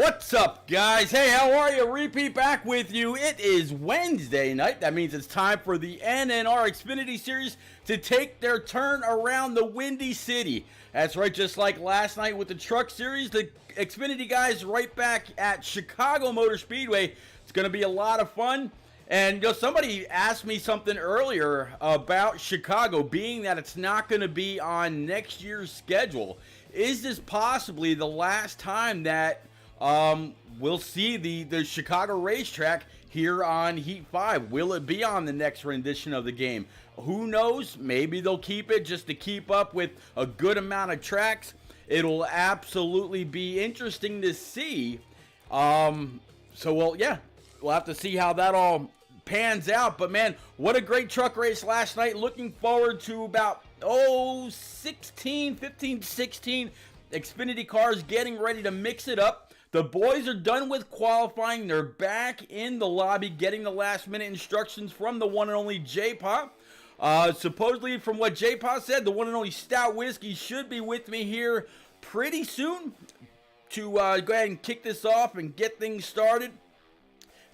What's up, guys? Hey, how are you? Repeat back with you. It is Wednesday night. That means it's time for the NNR Xfinity Series to take their turn around the Windy City. That's right, just like last night with the Truck Series, the Xfinity guys right back at Chicago Motor Speedway. It's going to be a lot of fun. And somebody asked me something earlier about Chicago, being that it's not going to be on next year's schedule. Is this possibly the last time that we'll see the Chicago racetrack here on Heat 5? Will it be on the next rendition of the game? Who knows? Maybe they'll keep it just to keep up with a good amount of tracks. It'll absolutely be interesting to see. We'll have to see how that all pans out. But man, what a great truck race last night. Looking forward to about 15, 16 Xfinity cars getting ready to mix it up. The boys are done with qualifying. They're back in the lobby getting the last minute instructions from the one and only J-Pa. Supposedly, from what J-Pa said, the one and only Stout Whiskey should be with me here pretty soon to go ahead and kick this off and get things started.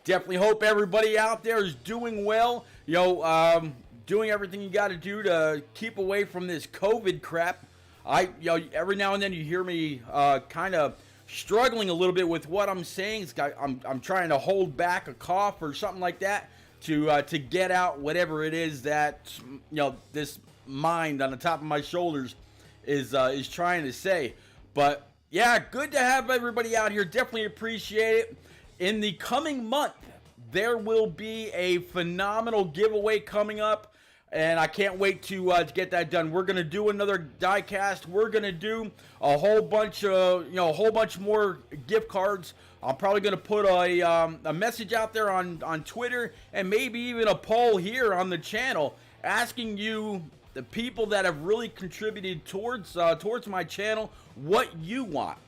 Definitely hope everybody out there is doing well. Doing everything you got to do to keep away from this COVID crap. Every now and then you hear me kind of struggling a little bit with what I'm saying. I'm trying to hold back a cough or something like that to get out whatever it is that this mind on the top of my shoulders is trying to say. But yeah, good to have everybody out here. Definitely appreciate it. In the coming month, there will be a phenomenal giveaway coming up, and I can't wait to get that done. We're gonna do another diecast. We're gonna do a whole bunch more gift cards. I'm probably gonna put a message out there on Twitter and maybe even a poll here on the channel asking you, the people that have really contributed towards my channel, what you want.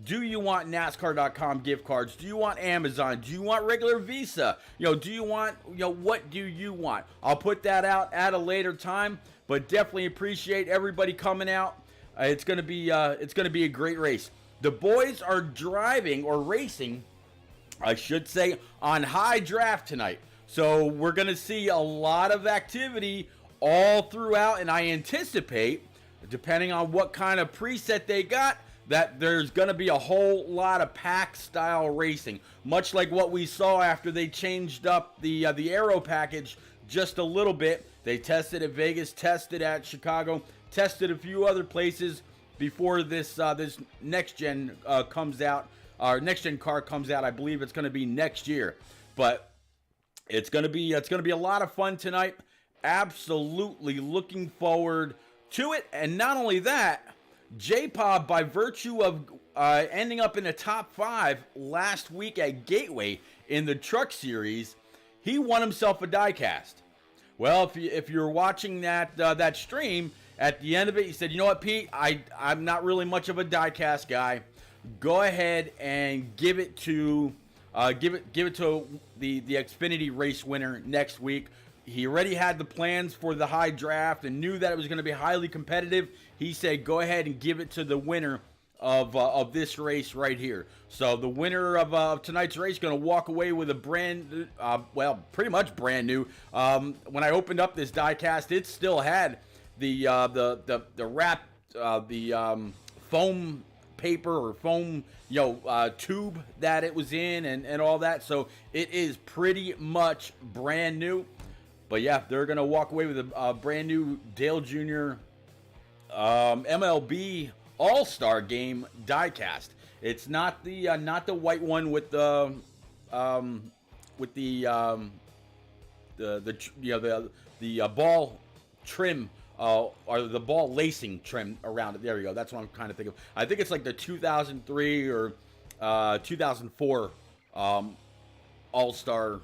Do you want NASCAR.com gift cards? Do you want Amazon? Do you want regular Visa? Do you want, what do you want? I'll put that out at a later time, but definitely appreciate everybody coming out. It's gonna be a great race. The boys are driving or racing, I should say, on high draft tonight. So we're gonna see a lot of activity all throughout, and I anticipate, depending on what kind of preset they got, that there's going to be a whole lot of pack-style racing, much like what we saw after they changed up the aero package just a little bit. They tested at Vegas, tested at Chicago, tested a few other places before this next-gen comes out. Our next-gen car comes out. I believe it's going to be next year, but it's going to be a lot of fun tonight. Absolutely looking forward to it, and not only that, J-Pa, by virtue of ending up in the top 5 last week at Gateway in the Truck Series, he won himself a diecast. Well, if you're watching that stream, at the end of it, he said, "You know what, Pete? I'm not really much of a diecast guy. Go ahead and give it to the Xfinity race winner next week." He already had the plans for the high draft and knew that it was going to be highly competitive. He said, go ahead and give it to the winner of this race right here. So the winner of tonight's race is going to walk away with a pretty much brand new. When I opened up this diecast, it still had the wrap, foam paper or foam tube that it was in and all that. So it is pretty much brand new. But yeah, they're going to walk away with a brand new Dale Jr. MLB All-Star Game diecast. It's not the white one with the ball trim or the ball lacing trim around it. There you go. That's what I'm kind of thinking of. I think it's like the 2003 or 2004 All-Star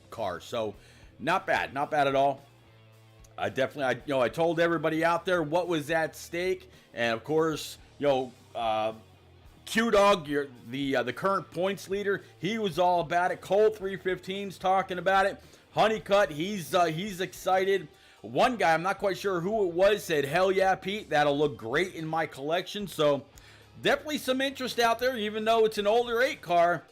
car. So not bad at all. I told everybody out there what was at stake, and of course, Q-Dog, the current points leader, he was all about it. Cole 315's talking about it. Honeycutt, he's excited. One guy, I'm not quite sure who it was, said, "Hell yeah, Pete, that'll look great in my collection." So definitely some interest out there, even though it's an older 8 car.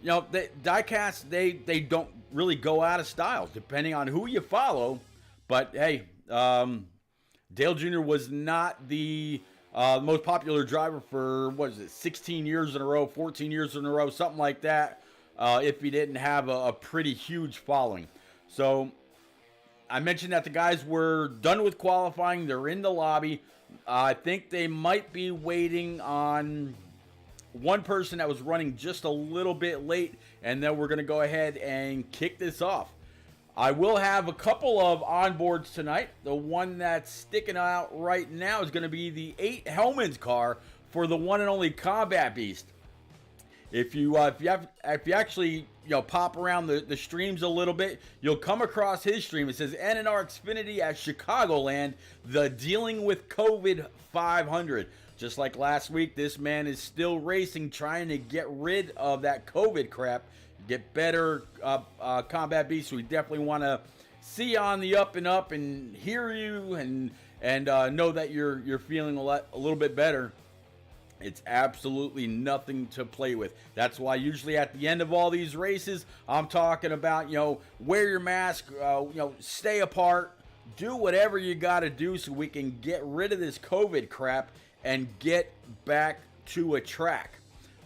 You know, diecast, they don't really go out of style, depending on who you follow. But hey, Dale Jr. was not the most popular driver for, what is it, 16 years in a row, 14 years in a row, something like that, if he didn't have a pretty huge following. So I mentioned that the guys were done with qualifying. They're in the lobby. I think they might be waiting on one person that was running just a little bit late, and then we're going to go ahead and kick this off. I will have a couple of onboards tonight. The one that's sticking out right now is going to be the 8 Hellman's car for the one and only Combat Beast. If you actually pop around the streams a little bit, you'll come across his stream. It says NNR Xfinity at Chicagoland, the Dealing with COVID 500. Just like last week, this man is still racing, trying to get rid of that COVID crap, get better Combat Beast. We definitely want to see you on the up and up and hear you and know that you're feeling a little bit better. It's absolutely nothing to play with. That's why usually at the end of all these races, I'm talking about, wear your mask, stay apart, do whatever you got to do so we can get rid of this COVID crap and get back to a track.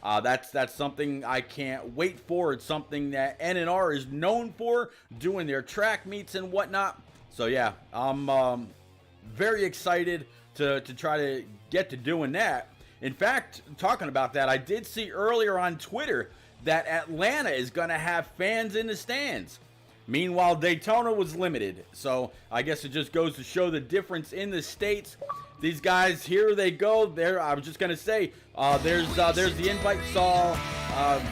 That's something I can't wait for. It's something that NNR is known for, doing their track meets and whatnot. So yeah, I'm very excited to try to get to doing that. In fact, talking about that, I did see earlier on Twitter that Atlanta is going to have fans in the stands. Meanwhile, Daytona was limited. So I guess it just goes to show the difference in the states. These guys, here they go. There, I was just going to say, there's the invite. Saw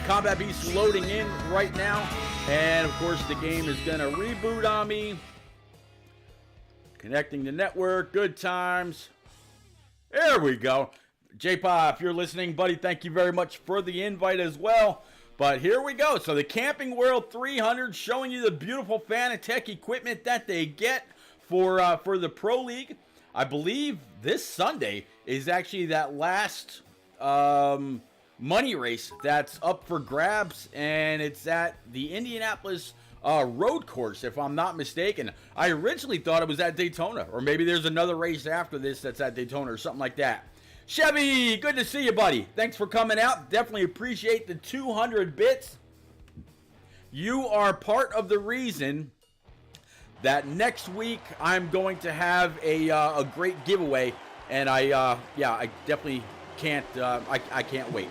Combat Beast loading in right now. And, of course, the game is going to reboot on me. Connecting the network. Good times. There we go. J-Pa, if you're listening, buddy, thank you very much for the invite as well. But here we go. So the Camping World 300 showing you the beautiful Fanatec equipment that they get for the Pro League. I believe this Sunday is actually that last money race that's up for grabs, and it's at the Indianapolis road course, if I'm not mistaken. I originally thought it was at Daytona, or maybe there's another race after this that's at Daytona or something like that. Chevy, good to see you, buddy. Thanks for coming out. Definitely appreciate the 200 bits. You are part of the reason that next week I'm going to have a great giveaway, and I definitely can't I can't wait.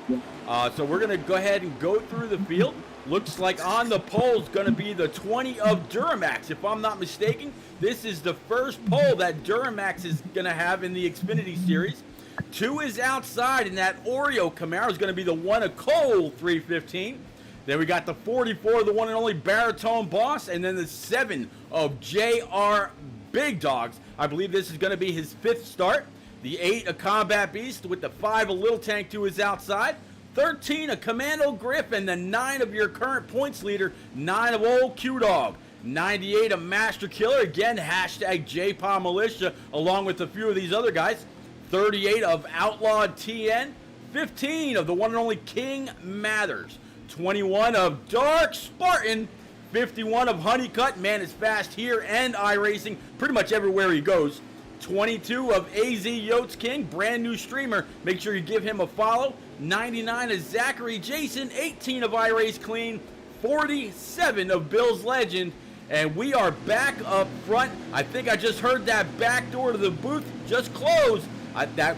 So we're gonna go ahead and go through the field. Looks like on the pole is going to be the 20 of Duramax, if I'm not mistaken. This is the first pole that Duramax is going to have in the Xfinity Series. 2 is outside, and that Oreo Camaro is going to be the 1 of Cole 315. Then we got the 44, the one and only Baritone Boss, and then the 7 of JR Big Dogs. I believe this is going to be his 5th start. The 8 of Combat Beast with the 5 of Little Tank 2 is outside. 13 of Commando Griff, and the 9 of your current points leader, 9 of Old Q-Dog. 98 of Master Killer, again, hashtag JPOW Militia, along with a few of these other guys. 38 of Outlawed TN. 15 of the one and only King Mathers. 21 of Dark Spartan. 51 of Honeycut, man is fast here and iRacing, pretty much everywhere he goes. 22 of AZ Yotes King, brand new streamer, make sure you give him a follow. 99 of Zachary Jason, 18 of iRace Clean, 47 of Bill's Legend, and we are back up front. I think I just heard that back door to the booth just close.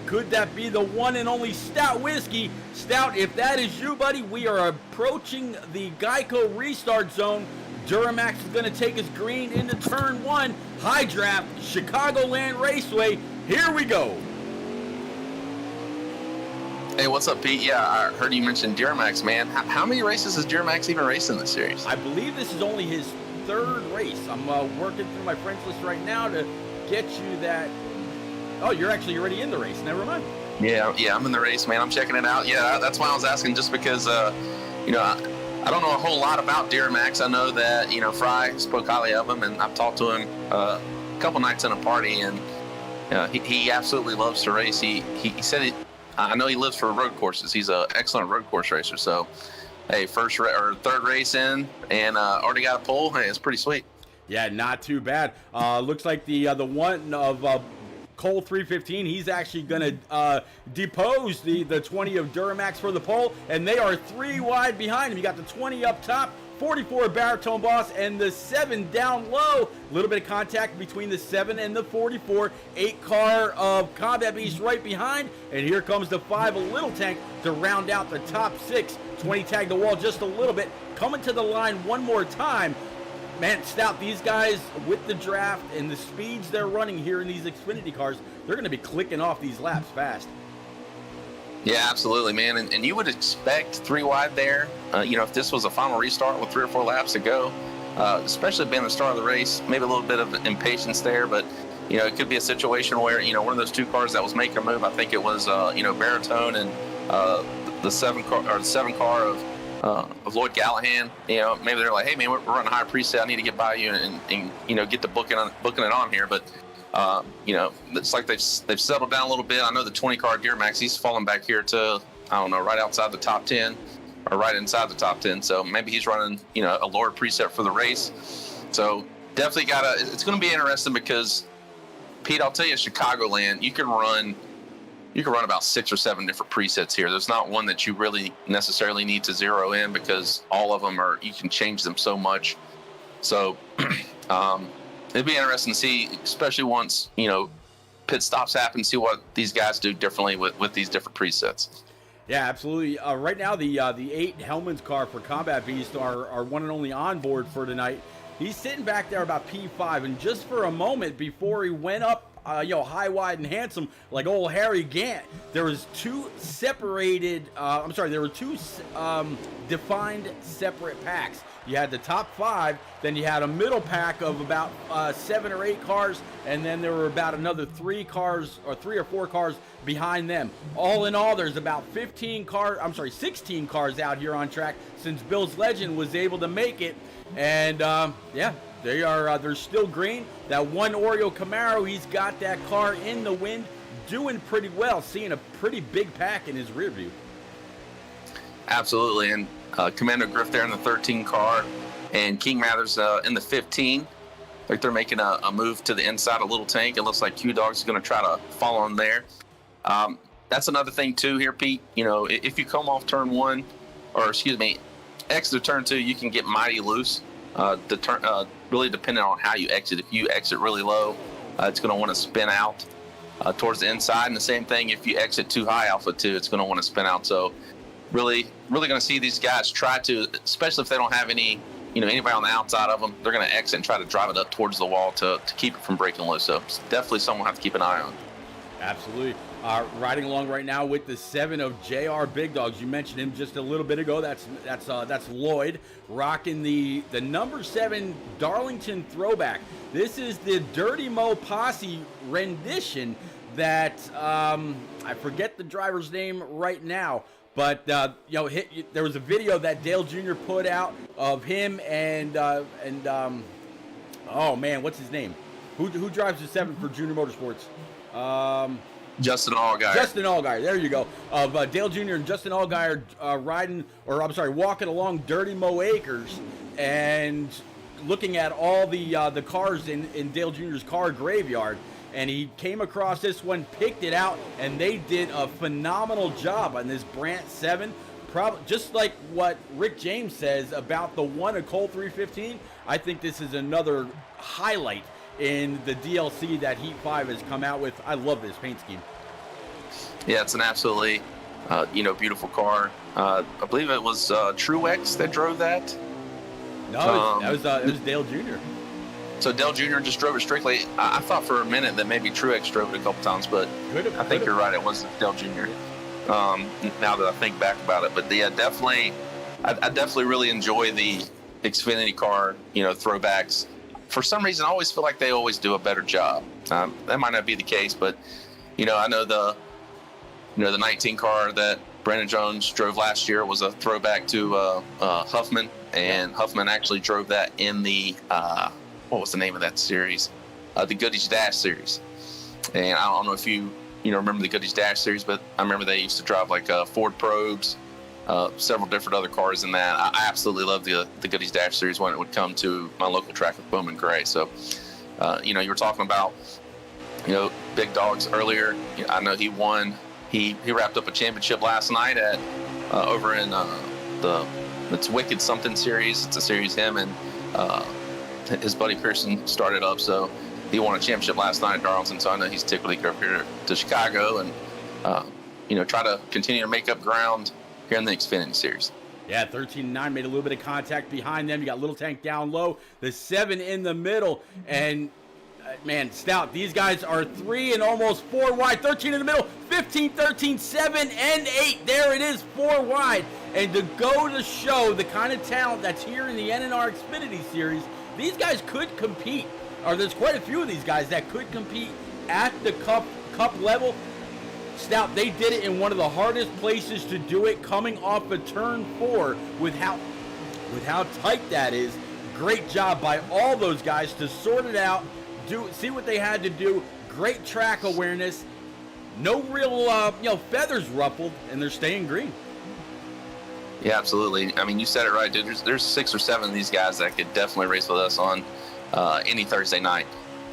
Could that be the one and only Stout Whiskey? Stout, if that is you, buddy, we are approaching the Geico restart zone. Duramax is going to take his green into turn 1. High draft, Chicagoland Raceway. Here we go. Hey, what's up, Pete? Yeah, I heard you mention Duramax, man. How many races has Duramax even raced in this series? I believe this is only his 3rd race. I'm working through my friends list right now to get you that. Oh, you're actually already in the race. Never mind. Yeah, I'm in the race, man. I'm checking it out. Yeah, that's why I was asking, just because, I don't know a whole lot about Duramax. I know that, Fry spoke highly of him, and I've talked to him a couple nights in a party, and he absolutely loves to race. He said I know he lives for road courses. He's an excellent road course racer. So, hey, third race in and already got a pole. Hey, it's pretty sweet. Yeah, not too bad. Looks like the one of Cole 315, he's actually going to depose the 20 of Duramax for the pole, and they are 3 wide behind him. You got the 20 up top, 44 Baritone Boss, and the 7 down low. A little bit of contact between the 7 and the 44. 8 car of Combat Beast right behind, and here comes the 5 of Little Tank to round out the top 6. 20 tagged the wall just a little bit, coming to the line one more time. Man, Stout, these guys with the draft and the speeds they're running here in these Xfinity cars, they're going to be clicking off these laps fast. Yeah, absolutely, man. And you would expect 3 wide there. If this was a final restart with 3 or 4 laps to go, especially being the start of the race, maybe a little bit of impatience there. But, it could be a situation where, one of those 2 cars that was making a move, I think it was, Baritone and the 7 car of Lloyd Gallahan. Maybe they're like, hey man, we're running a high preset. I need to get by you and get the booking it on here. But it's like they've settled down a little bit. I know the 20 car Duramax, he's falling back here to, I don't know, right outside the top 10 or right inside the top 10. So maybe he's running a lower preset for the race. So definitely it's going to be interesting because, Pete, I'll tell you, Chicagoland, you can run about 6 or 7 different presets here. There's not one that you really necessarily need to zero in because all of them you can change them so much. So it'd be interesting to see, especially once, pit stops happen, see what these guys do differently with these different presets. Yeah, absolutely. Right now, the 8 Hellman's car for Combat Beast are one and only on board for tonight. He's sitting back there about P5, and just for a moment before he went up, high, wide, and handsome, like old Harry Gant, there was 2 defined separate packs. You had the top 5, then you had a middle pack of about 7 or 8 cars, and then there were about another 3 or 4 cars behind them. All in all, there's about 16 cars out here on track since Bill's Legend was able to make it, and they're still green. That one Oreo Camaro, he's got that car in the wind, doing pretty well, seeing a pretty big pack in his rear view. Absolutely, and Commando Griff there in the 13 car, and King Mathers in the 15. Like they're making a move to the inside of Little Tank. It looks like Q-Dog's going to try to follow him there. That's another thing too here, Pete. If you come off turn 1, exit turn 2, you can get mighty loose. Really depending on how you exit. If you exit really low, it's going to want to spin out towards the inside. And the same thing, if you exit too high Alpha 2, it's going to want to spin out. So really going to see these guys try to, especially if they don't have anybody on the outside of them, they're going to exit and try to drive it up towards the wall to keep it from breaking loose. So it's definitely something we'll have to keep an eye on. Absolutely. Riding along right now with the 7 of JR Big Dogs. You mentioned him just a little bit ago. That's Lloyd rocking the number 7 Darlington throwback. This is the Dirty Mo Posse rendition that I forget the driver's name right now. But there was a video that Dale Jr. put out of him and oh man, what's his name? Who drives the 7 for Junior Motorsports? Justin Allgaier. Justin Allgaier, there you go. Of Dale Jr. and Justin Allgaier walking along Dirty Mo Acres and looking at all the cars in Dale Jr.'s car graveyard. And he came across this one, picked it out, and they did a phenomenal job on this Brandt 7. Probably just like what Rick James says about the one of Cole 315. I think this is another highlight in the DLC that Heat 5 has come out with. I love this paint scheme. Yeah, it's an absolutely, beautiful car. I believe it was Truex that drove that. No, it was Dale Jr. So Dale Jr. just drove it strictly. I thought for a minute that maybe Truex drove it a couple times, but I think you're right. It was Dale Jr. Now that I think back about it, but yeah, definitely, I definitely really enjoy the Xfinity car, throwbacks. For some reason, I always feel like they always do a better job. That might not be the case, but I know the 19 car that Brandon Jones drove last year was a throwback to Huffman, and Huffman actually drove that in the what was the name of that series? The Goodies Dash series. And I don't know if you remember the Goodies Dash series, but I remember they used to drive like Ford Probes, several different other cars in that. I absolutely love the Goodies Dash series when it would come to my local track with Bowman Gray. So, you were talking about, big dogs earlier. I know he won. He wrapped up a championship last night at over in it's Wicked Something series. It's a series him and his buddy Pearson started up. So he won a championship last night at Darlington. So I know he's tickled to get up here to Chicago and try to continue to make up ground here in the Xfinity series. Yeah, 13-9 made a little bit of contact behind them. You got Little Tank down low, the 7 in the middle, and man, Stout, these guys are 3 and almost 4 wide. 13 in the middle, 15, 13, 7, and 8. There it is, 4 wide. And to go to show the kind of talent that's here in the NNR Xfinity Series, these guys could compete, or there's quite a few of these guys that could compete at the cup level. Stout, they did it in one of the hardest places to do it, coming off of turn 4 with how tight that is. Great job by all those guys to sort it out, see what they had to do. Great track awareness. No real feathers ruffled, and they're staying green. Yeah, absolutely. I mean, you said it right, dude. There's 6 or 7 of these guys that could definitely race with us on any Thursday night.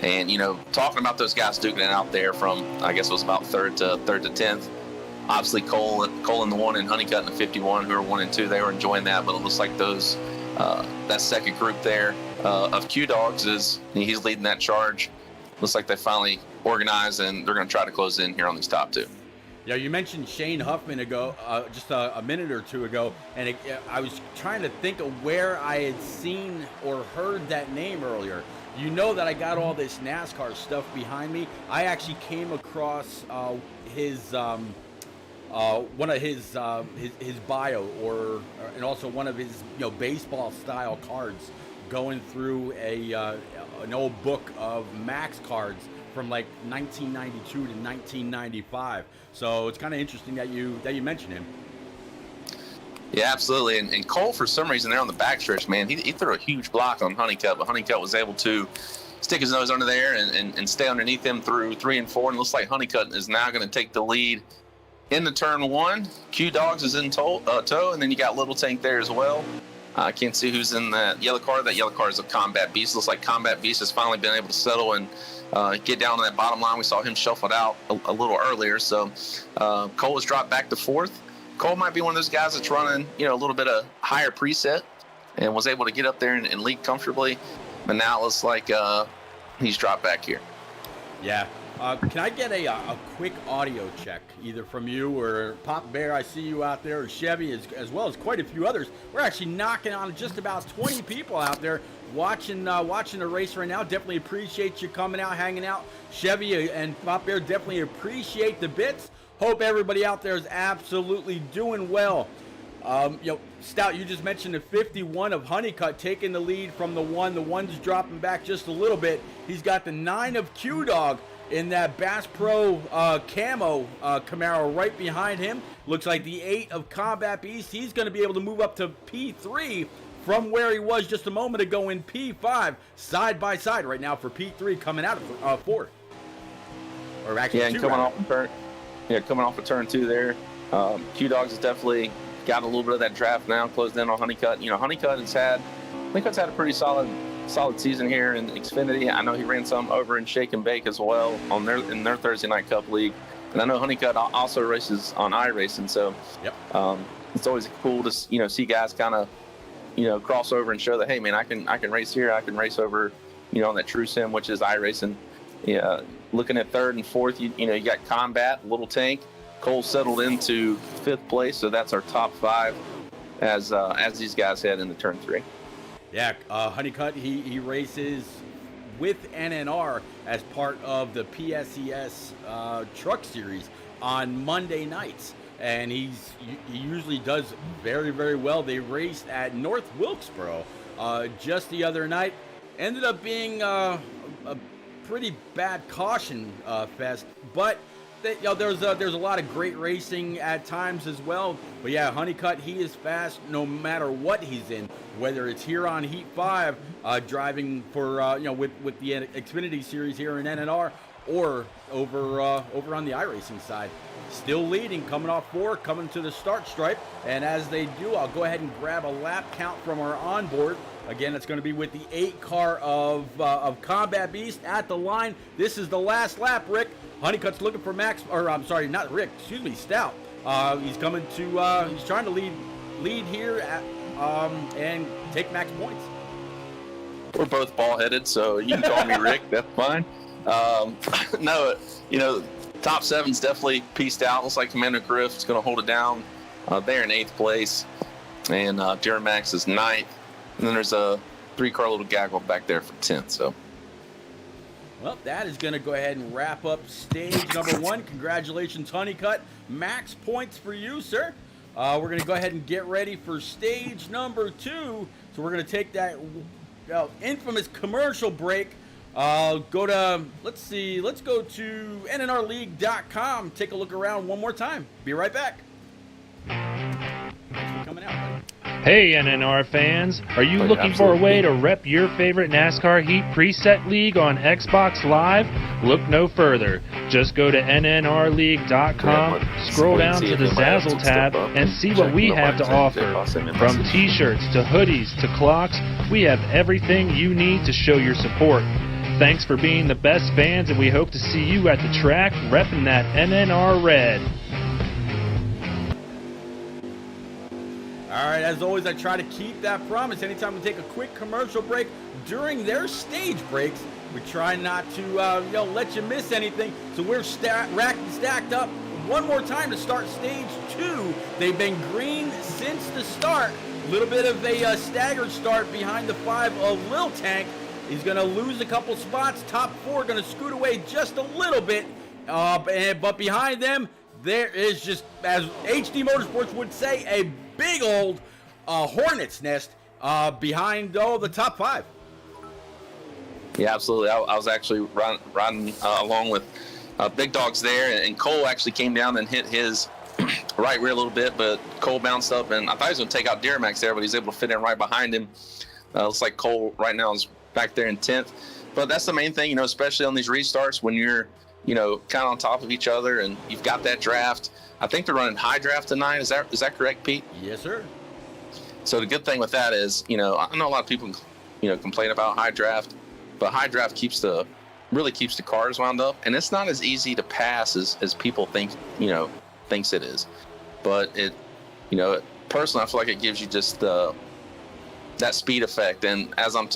And, talking about those guys duking it out there from, I guess it was about third to 10th. Obviously, Cole in the 1 and Honeycutt in the 51, who are 1 and 2, they were enjoying that. But it looks like that second group there of Q Dogs he's leading that charge. Looks like they finally organized, and they're going to try to close in here on these top 2. Yeah, you mentioned Shane Huffman ago, just a minute or two ago, and I was trying to think of where I had seen or heard that name earlier. You know that I got all this NASCAR stuff behind me. I actually came across his one of his bio, and also one of his baseball style cards, going through an old book of Max cards from like 1992 to 1995. So it's kind of interesting that you mentioned him. Yeah, absolutely. And Cole, for some reason, there on the backstretch, man, he threw a huge block on Honeycutt, but Honeycutt was able to stick his nose under there and stay underneath him through 3 and 4. And it looks like Honeycutt is now going to take the lead into turn 1. Q Dogs is in tow, and then you got Little Tank there as well. I can't see who's in that yellow car. That yellow car is a Combat Beast. Looks like Combat Beast has finally been able to settle and get down to that bottom line. We saw him shuffled out a little earlier. So Cole has dropped back to 4th. Cole might be one of those guys that's running, a little bit of higher preset and was able to get up there and lead comfortably. But now it looks like he's dropped back here. Yeah. Can I get a quick audio check, either from you or Pop Bear? I see you out there, or Chevy, as well as quite a few others. We're actually knocking on just about 20 people out there watching the race right now. Definitely appreciate you coming out, hanging out. Chevy and Pop Bear, definitely appreciate the bits. Hope everybody out there is absolutely doing well. Stout, you just mentioned the 51 of Honeycutt taking the lead from the 1. The 1's dropping back just a little bit. He's got the 9 of Q-Dog in that Bass Pro camo Camaro right behind him. Looks like the 8 of Combat Beast. He's going to be able to move up to P3 from where he was just a moment ago in P5. Side by side right now for P3 coming out of 4. Or actually, yeah, and coming off of turn 2 there. Q-Dogs has definitely got a little bit of that draft now, closed in on Honeycutt. Honeycutt's had a pretty solid season here in Xfinity. I know he ran some over in Shake and Bake as well in their Thursday Night Cup League. And I know Honeycutt also races on iRacing, so yep. It's always cool to see guys kind of cross over and show that, hey man, I can race here, I can race over on that True Sim, which is iRacing. Yeah, looking at 3rd and 4th, you got Combat, Little Tank. Cole settled into 5th place, so that's our top 5 as these guys head into turn 3. Yeah, Honeycutt, he races with NNR as part of the PSES Truck Series on Monday nights, and he usually does very, very well. They raced at North Wilkesboro just the other night. Ended up being a pretty bad caution fest, but there's a lot of great racing at times as well. But yeah, Honeycutt, he is fast no matter what he's in, whether it's here on Heat 5, driving for with the Xfinity Series here in NNR, or over on the iRacing side. Still leading, coming off 4, coming to the start stripe. And as they do, I'll go ahead and grab a lap count from our onboard. Again, it's going to be with the 8 car of Combat Beast at the line. This is the last lap, Rick. Honeycutt's looking for Max, or I'm sorry, not Rick, excuse me, Stout. He's coming to, he's trying to lead here and take max points. We're both ball-headed, so you can call me Rick. That's fine. No, top 7's definitely pieced out. Looks like Commander Griff's going to hold it down. They're in 8th place, and Duramax is 9th. And then there's a 3-car little gaggle back there for 10th. So, well, that is going to go ahead and wrap up stage number 1. Congratulations, Honeycutt. Max points for you, sir. We're going to go ahead and get ready for stage number 2. So we're going to take that infamous commercial break. Let's go to NNRleague.com. Take a look around one more time. Be right back. Thanks for coming out, buddy. Hey NNR fans, are you looking for a way to rep your favorite NASCAR Heat preset league on Xbox Live? Look no further. Just go to NNRleague.com, scroll down to the Zazzle tab, and see what we have to offer. From t-shirts to hoodies to clocks, we have everything you need to show your support. Thanks for being the best fans, and we hope to see you at the track repping that NNR red. All right, as always, I try to keep that promise. Anytime we take a quick commercial break during their stage breaks, we try not to let you miss anything. So we're stacked up one more time to start stage 2. They've been green since the start. A little bit of a staggered start behind the 5 of Lil Tank. He's going to lose a couple spots. Top 4 going to scoot away just a little bit. But behind them, there is just, as HD Motorsports would say, a big old hornet's nest behind the top 5. Yeah, absolutely. I was actually riding along with big dogs there, and Cole actually came down and hit his right rear a little bit, but Cole bounced up, and I thought he was going to take out Duramax there, but he's able to fit in right behind him. Looks like Cole right now is back there in 10th. But that's the main thing, especially on these restarts when you're, kind of on top of each other and you've got that draft. I think they're running high draft tonight. Is that correct, Pete? Yes, sir. So the good thing with that is, I know a lot of people, complain about high draft, but high draft really keeps the cars wound up, and it's not as easy to pass as people thinks it is. But it, personally, I feel like it gives you just that speed effect. And as I'm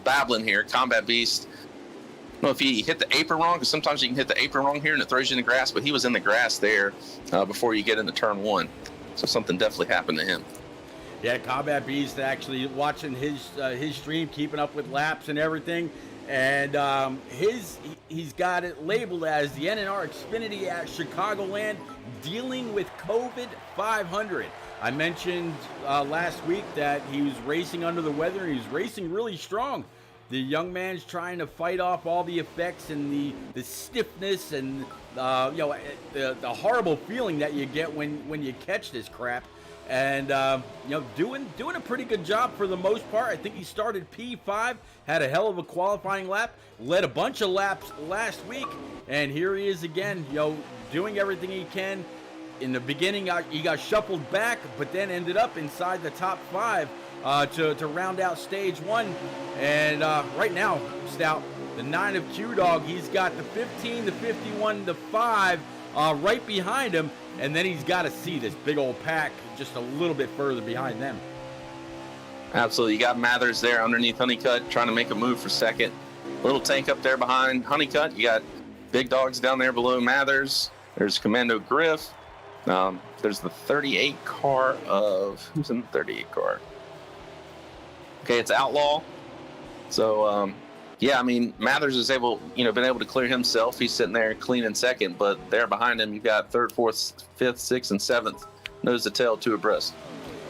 babbling here, Combat Beast, I don't know if he hit the apron wrong, because sometimes you can hit the apron wrong here and it throws you in the grass, but he was in the grass there before you get into turn 1. So something definitely happened to him. Yeah, Combat Beast actually watching his stream, keeping up with laps and everything. And he's got it labeled as the NNR Xfinity at Chicagoland dealing with COVID 500. I mentioned last week that he was racing under the weather, and he was racing really strong. The young man's trying to fight off all the effects and the stiffness and the horrible feeling that you get when you catch this crap. And doing a pretty good job for the most part. I think he started P5, had a hell of a qualifying lap, led a bunch of laps last week, and here he is again, doing everything he can. In the beginning, he got shuffled back, but then ended up inside the top 5 to round out stage 1. And right now, Stout, the 9 of Q-Dog, he's got the 15, the 51, the 5 right behind him, and then he's got to see this big old pack just a little bit further behind them. Absolutely. You got Mathers there underneath Honeycutt trying to make a move for second. Little Tank up there behind Honeycutt. You got big dogs down there below Mathers. There's Commando Griff. There's the 38 car of... Who's in the 38 car? Okay, it's Outlaw. So, Mathers is been able to clear himself. He's sitting there clean in second, but there behind him, you've got 3rd, 4th, 5th, 6th, and 7th. Nose to tail, 2 abreast.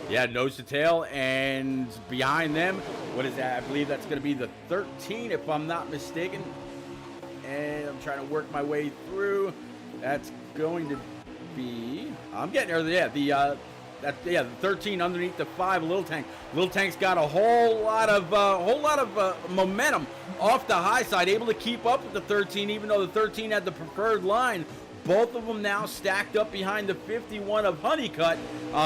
Yeah, nose to tail, and behind them, what is that? I believe that's going to be the 13, if I'm not mistaken. And I'm trying to work my way through. That's going to be... I'm getting there. Yeah, the 13 underneath the 5, Little Tank. Little Tank's got a whole lot of momentum off the high side, able to keep up with the 13, even though the 13 had the preferred line. Both of them now stacked up behind the 51 of Honeycutt.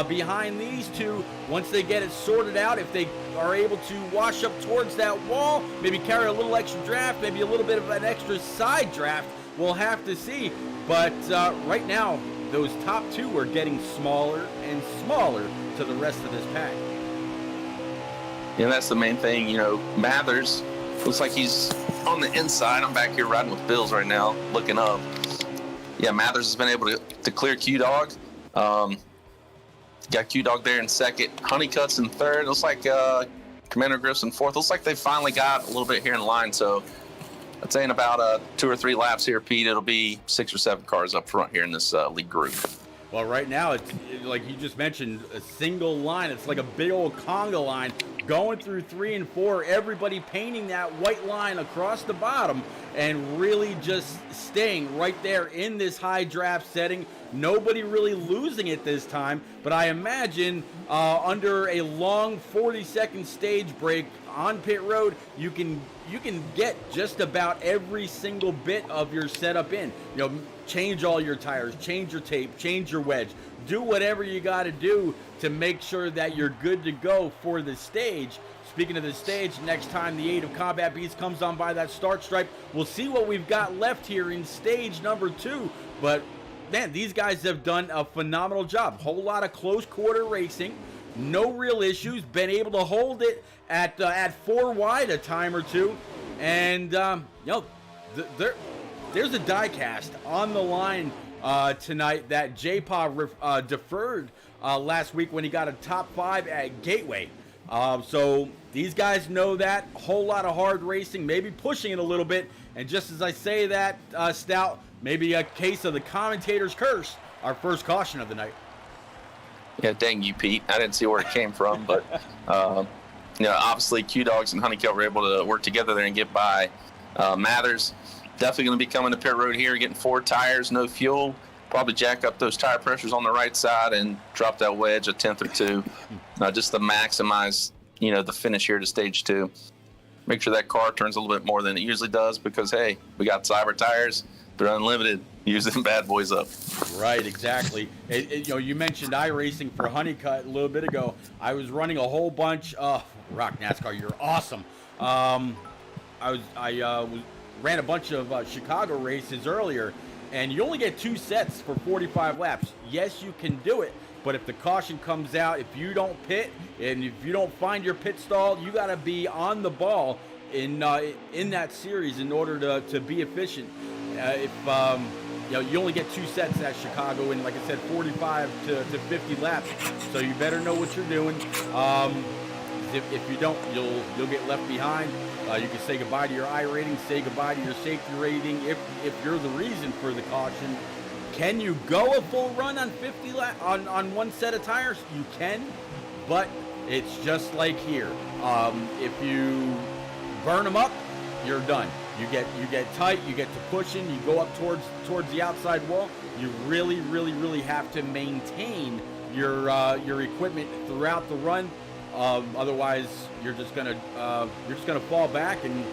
Behind these two, once they get it sorted out, if they are able to wash up towards that wall, maybe carry a little extra draft, maybe a little bit of an extra side draft, we'll have to see. But right now, those top two are getting smaller and smaller to the rest of this pack. Yeah, that's the main thing. You know, Mathers looks like he's on the inside. I'm back here riding with Bills right now, looking up. Yeah, Mathers has been able to clear Q-Dog. Got Q-Dog there in second. Honeycutt's in third. Looks like Commander Griff's in fourth. Looks like they finally got a little bit here in line. So I'd say in about 2 or 3 laps here, Pete, it'll be 6 or 7 cars up front here in this league group. Well, right now, it's like you just mentioned, a single line. It's like a big old conga line going through 3 and 4. Everybody painting that white line across the bottom and really just staying right there in this high draft setting. Nobody really losing it this time, but I imagine under a long 40-second stage break on pit road, you can get just about every single bit of your setup in. You know, change all your tires, change your tape, change your wedge, do whatever you got to do to make sure that you're good to go for the stage. Speaking of the stage, next time the 8 of Combat Beast comes on by that start stripe, we'll see what we've got left here in stage number 2. But man, these guys have done a phenomenal job. Whole lot of close quarter racing, no real issues, been able to hold it at 4 wide a time or two, and you know, there's a die cast on the line tonight that J-Paw deferred last week when he got a top 5 at Gateway. So these guys know that. Whole lot of hard racing, maybe pushing it a little bit. And just as I say that, Stout, maybe a case of the commentator's curse, our first caution of the night. Yeah, dang you, Pete. I didn't see where it came from, but you know, obviously Q-Dogs and Honeycutt were able to work together there and get by. Mathers definitely going to be coming to pit road here, getting 4 tires, no fuel. Probably jack up those tire pressures on the right side and drop that wedge a 10th or 2, just to maximize, you know, the finish here to stage 2. Make sure that car turns a little bit more than it usually does because, hey, we got cyber tires. They're unlimited. Use them bad boys up. Right, exactly. You know, you mentioned iRacing for Honeycutt a little bit ago. I was running a whole bunch. Rock NASCAR, you're awesome. I ran a bunch of Chicago races earlier, and you only get 2 sets for 45 laps. Yes, you can do it, but if the caution comes out, if you don't pit, and if you don't find your pit stall, you got to be on the ball in that series in order to be efficient. You know, you only get 2 sets at Chicago, and like I said, 45 to 50 laps. So you better know what you're doing. If you don't, you'll get left behind. You can say goodbye to your I rating, say goodbye to your safety rating if you're the reason for the caution. Can you go a full run on 50 on 1 set of tires? You can, but it's just like here. If you burn them up, you're done. You get tight, you get to pushing, you go up towards the outside wall. You really, really, really have to maintain your equipment throughout the run. Otherwise, you're just gonna fall back, and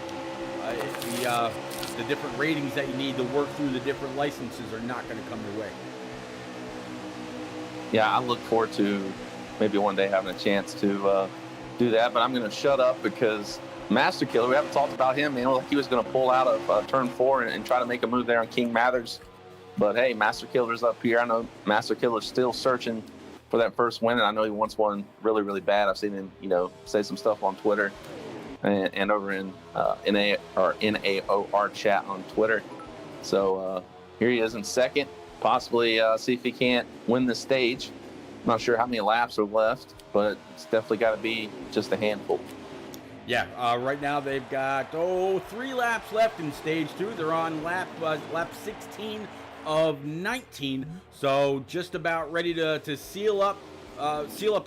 the different ratings that you need to work through the different licenses are not going to come your way. Yeah, I look forward to maybe one day having a chance to do that, but I'm going to shut up because Master Killer, we haven't talked about him. Man, he was going to pull out of turn 4 and try to make a move there on King Mathers. But hey, Master Killer's up here. I know Master Killer's still searching for that first win, and I know he wants one really, really bad. I've seen him, you know, say some stuff on Twitter and over in NAOR chat on Twitter. So here he is in second. Possibly see if he can't win the stage. I'm not sure how many laps are left, but it's definitely got to be just a handful. Yeah, right now they've got 3 laps left in stage 2. They're on lap 16 of 19, so just about ready to seal up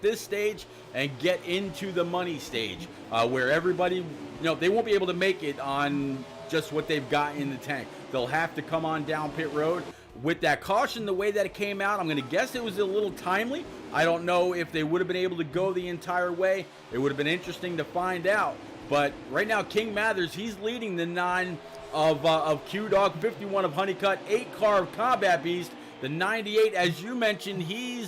this stage and get into the money stage, where everybody, you know, they won't be able to make it on just what they've got in the tank. They'll have to come on down pit road. With that caution, the way that it came out, I'm going to guess it was a little timely. I don't know if they would have been able to go the entire way. It would have been interesting to find out. But right now, King Mathers, he's leading the 9 of Q-Dog, 51 of Honeycutt, 8 car of Combat Beast. The 98, as you mentioned, he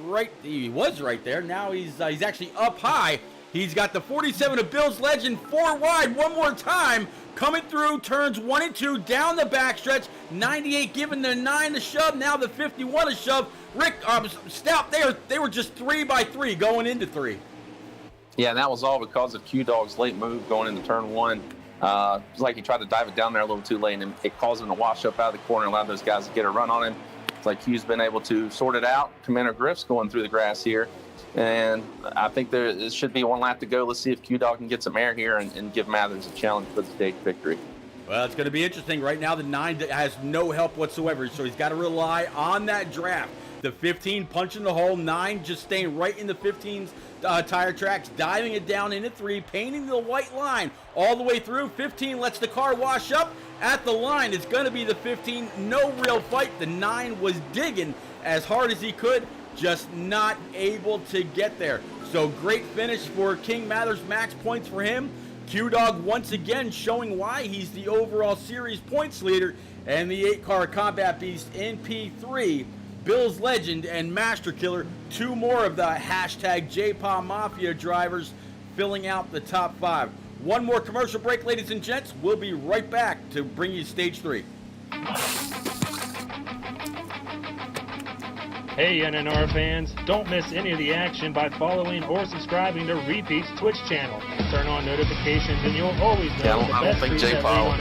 was right there. Now he's actually up high. He's got the 47 of Bill's Legend, 4 wide, one more time. Coming through turns 1 and 2, down the backstretch. 98 giving the 9 a shove, now the 51 a shove. Rick, Stout, they were just 3 by 3 going into 3. Yeah, and that was all because of Q-Dog's late move going into turn 1. It's like he tried to dive it down there a little too late, and it caused him to wash up out of the corner and allow those guys to get a run on him. It's like Q's been able to sort it out. Commander Griff's going through the grass here. And I think there should be 1 lap to go. Let's see if Q-Dog can get some air here and give Mathers a challenge for the stage victory. Well, it's going to be interesting. Right now, the 9 has no help whatsoever, so he's got to rely on that draft. The 15 punching the hole, 9 just staying right in the 15's tire tracks, diving it down into 3, painting the white line all the way through. 15 lets the car wash up at the line. It's going to be the 15. No real fight. The 9 was digging as hard as he could, just not able to get there. So great finish for King Mathers, max points for him. Q-Dog once again showing why he's the overall series points leader, and the 8-car Combat Beast in P3. Bill's Legend and Master Killer, 2 more of the hashtag JPA Mafia drivers filling out the top 5. 1 more commercial break, ladies and gents. We'll be right back to bring you stage 3. Hey NNR fans, don't miss any of the action by following or subscribing to Repeat's Twitch channel. Turn on notifications and you'll always know I don't think J-Paul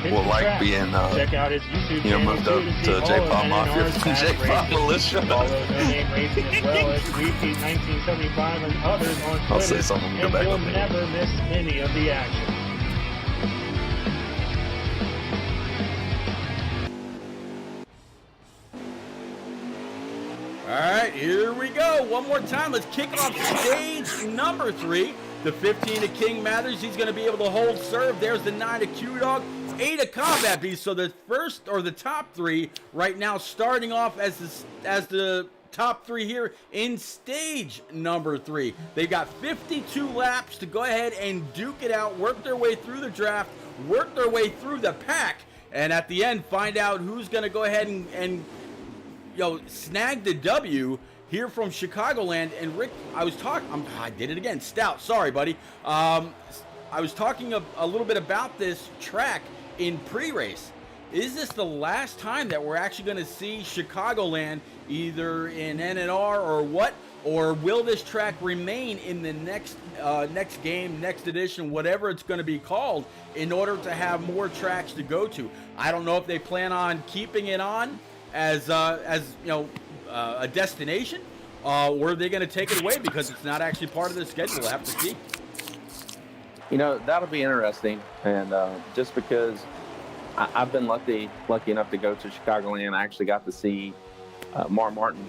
will like being check out his YouTube channel moved up to J-Paul Mafia from J-Paul Militia. Follow No Name Racing as well as Repeat 1975 and others on Twitter. I'll say something when we go back and on you'll there. never miss any of the action. All right, here we go. One more time. Let's kick off stage number 3. The 15 of King Mathers. He's going to be able to hold serve. There's the 9 of Q-Dog. 8 of Combat Beast. So the first or the top 3 right now starting off as the top 3 here in stage number 3. They've got 52 laps to go ahead and duke it out, work their way through the draft, work their way through the pack, and at the end find out who's going to go ahead and snag the W here from Chicagoland. And Rick, I did it again. Stout, sorry, buddy. I was talking a little bit about this track in pre-race. Is this the last time that we're actually going to see Chicagoland either in NNR or what? Or will this track remain in the next game, next edition, whatever it's going to be called, in order to have more tracks to go to? I don't know if they plan on keeping it on as a destination, or are they going to take it away because it's not actually part of the schedule? We'll have to see. That'll be interesting, and just because I've been lucky enough to go to Chicagoland, I actually got to see Mark Martin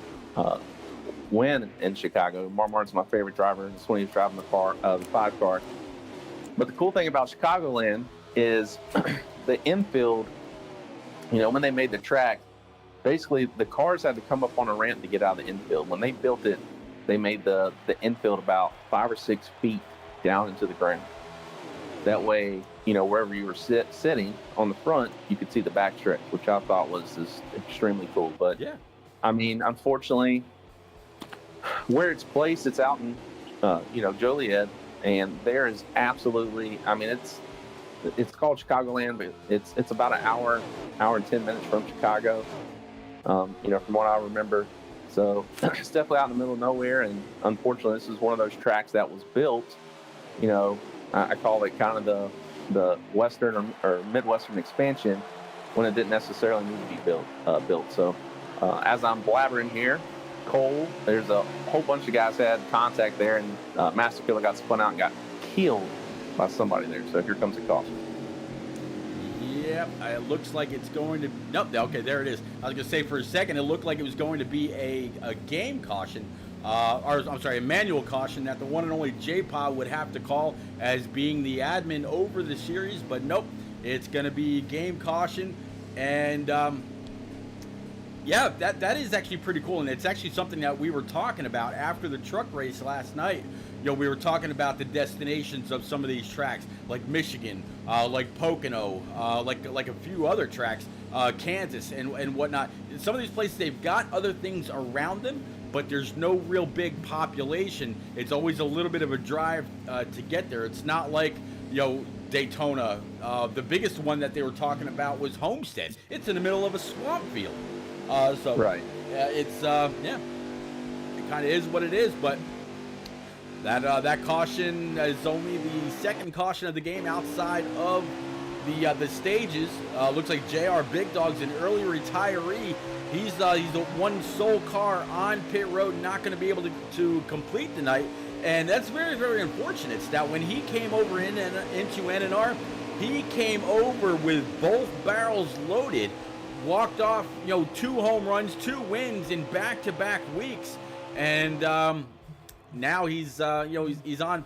win in Chicago. Mark Martin's my favorite driver. It's when he was driving the 5 car. But the cool thing about Chicagoland is the infield. When they made the track, basically the cars had to come up on a ramp to get out of the infield. When they built it, they made the infield about 5 or 6 feet down into the ground. That way, wherever you were sitting on the front, you could see the backstretch, which I thought was just extremely cool. But yeah, unfortunately, where it's placed, it's out in Joliet, and there is absolutely, it's called Chicagoland, but it's about an hour and 10 minutes from Chicago. From what I remember. So it's definitely out in the middle of nowhere, and unfortunately this is one of those tracks that was built, I call it kind of the Western or Midwestern expansion when it didn't necessarily need to be built. So as I'm blabbering here, Cole, there's a whole bunch of guys had contact there, and Master Killer got spun out and got killed by somebody there. So here comes the caution. Yep, it looks like it's going to... Nope, okay, there it is. I was going to say for a second, it looked like it was going to be a game caution, a manual caution that the one and only J-Pa would have to call as being the admin over the series, but nope, it's going to be game caution. And Yeah, that is actually pretty cool, and it's actually something that we were talking about after the truck race last night. We were talking about the destinations of some of these tracks, like Michigan, like Pocono, like a few other tracks, Kansas, and whatnot. Some of these places, they've got other things around them, but there's no real big population. It's always a little bit of a drive to get there. It's not like Daytona. The biggest one that they were talking about was Homestead. It's in the middle of a swamp field. Right. It's it kind of is what it is, but that caution is only the second caution of the game outside of the stages. Looks like JR Big Dog's an early retiree. He's the one sole car on pit road, not going to be able to complete the night, and that's very, very unfortunate. That when he came over into NNR, he came over with both barrels loaded. Walked off, 2 home runs, 2 wins in back-to-back weeks, and now he's on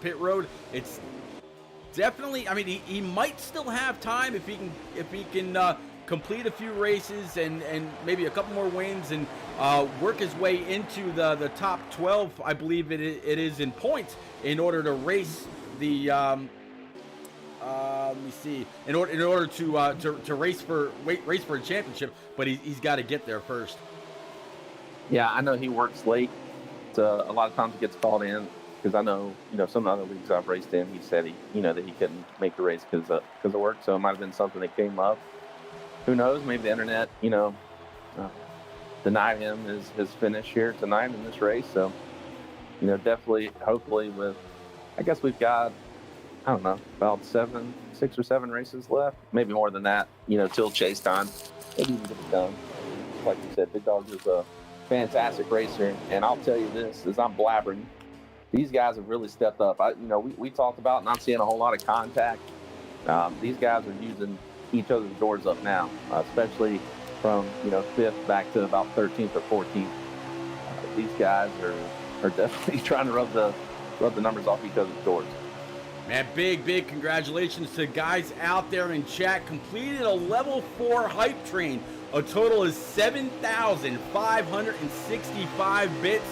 pit road. It's definitely, I mean, he might still have time if he can complete a few races and maybe a couple more wins and work his way into the top 12. I believe it is in points in order to race the. Let me see. In order to race for a championship, but he's got to get there first. Yeah, I know he works late. A lot of times he gets called in because I know some of the other leagues I've raced in. He said that he couldn't make the race because of work. So it might have been something that came up. Who knows? Maybe the internet denied him his finish here tonight in this race. So definitely, hopefully, I guess we've got. I don't know, about 6 or 7 races left, maybe more than that, till chase time. Maybe we can get it done. Like you said, Big Dog is a fantastic racer, and I'll tell you this, as I'm blabbering, these guys have really stepped up. We talked about not seeing a whole lot of contact. These guys are using each other's doors up now, especially from 5th back to about 13th or 14th. These guys are definitely trying to rub the numbers off each other's doors. Man, big congratulations to guys out there in chat. Completed a level 4 hype train. A total is 7,565 bits.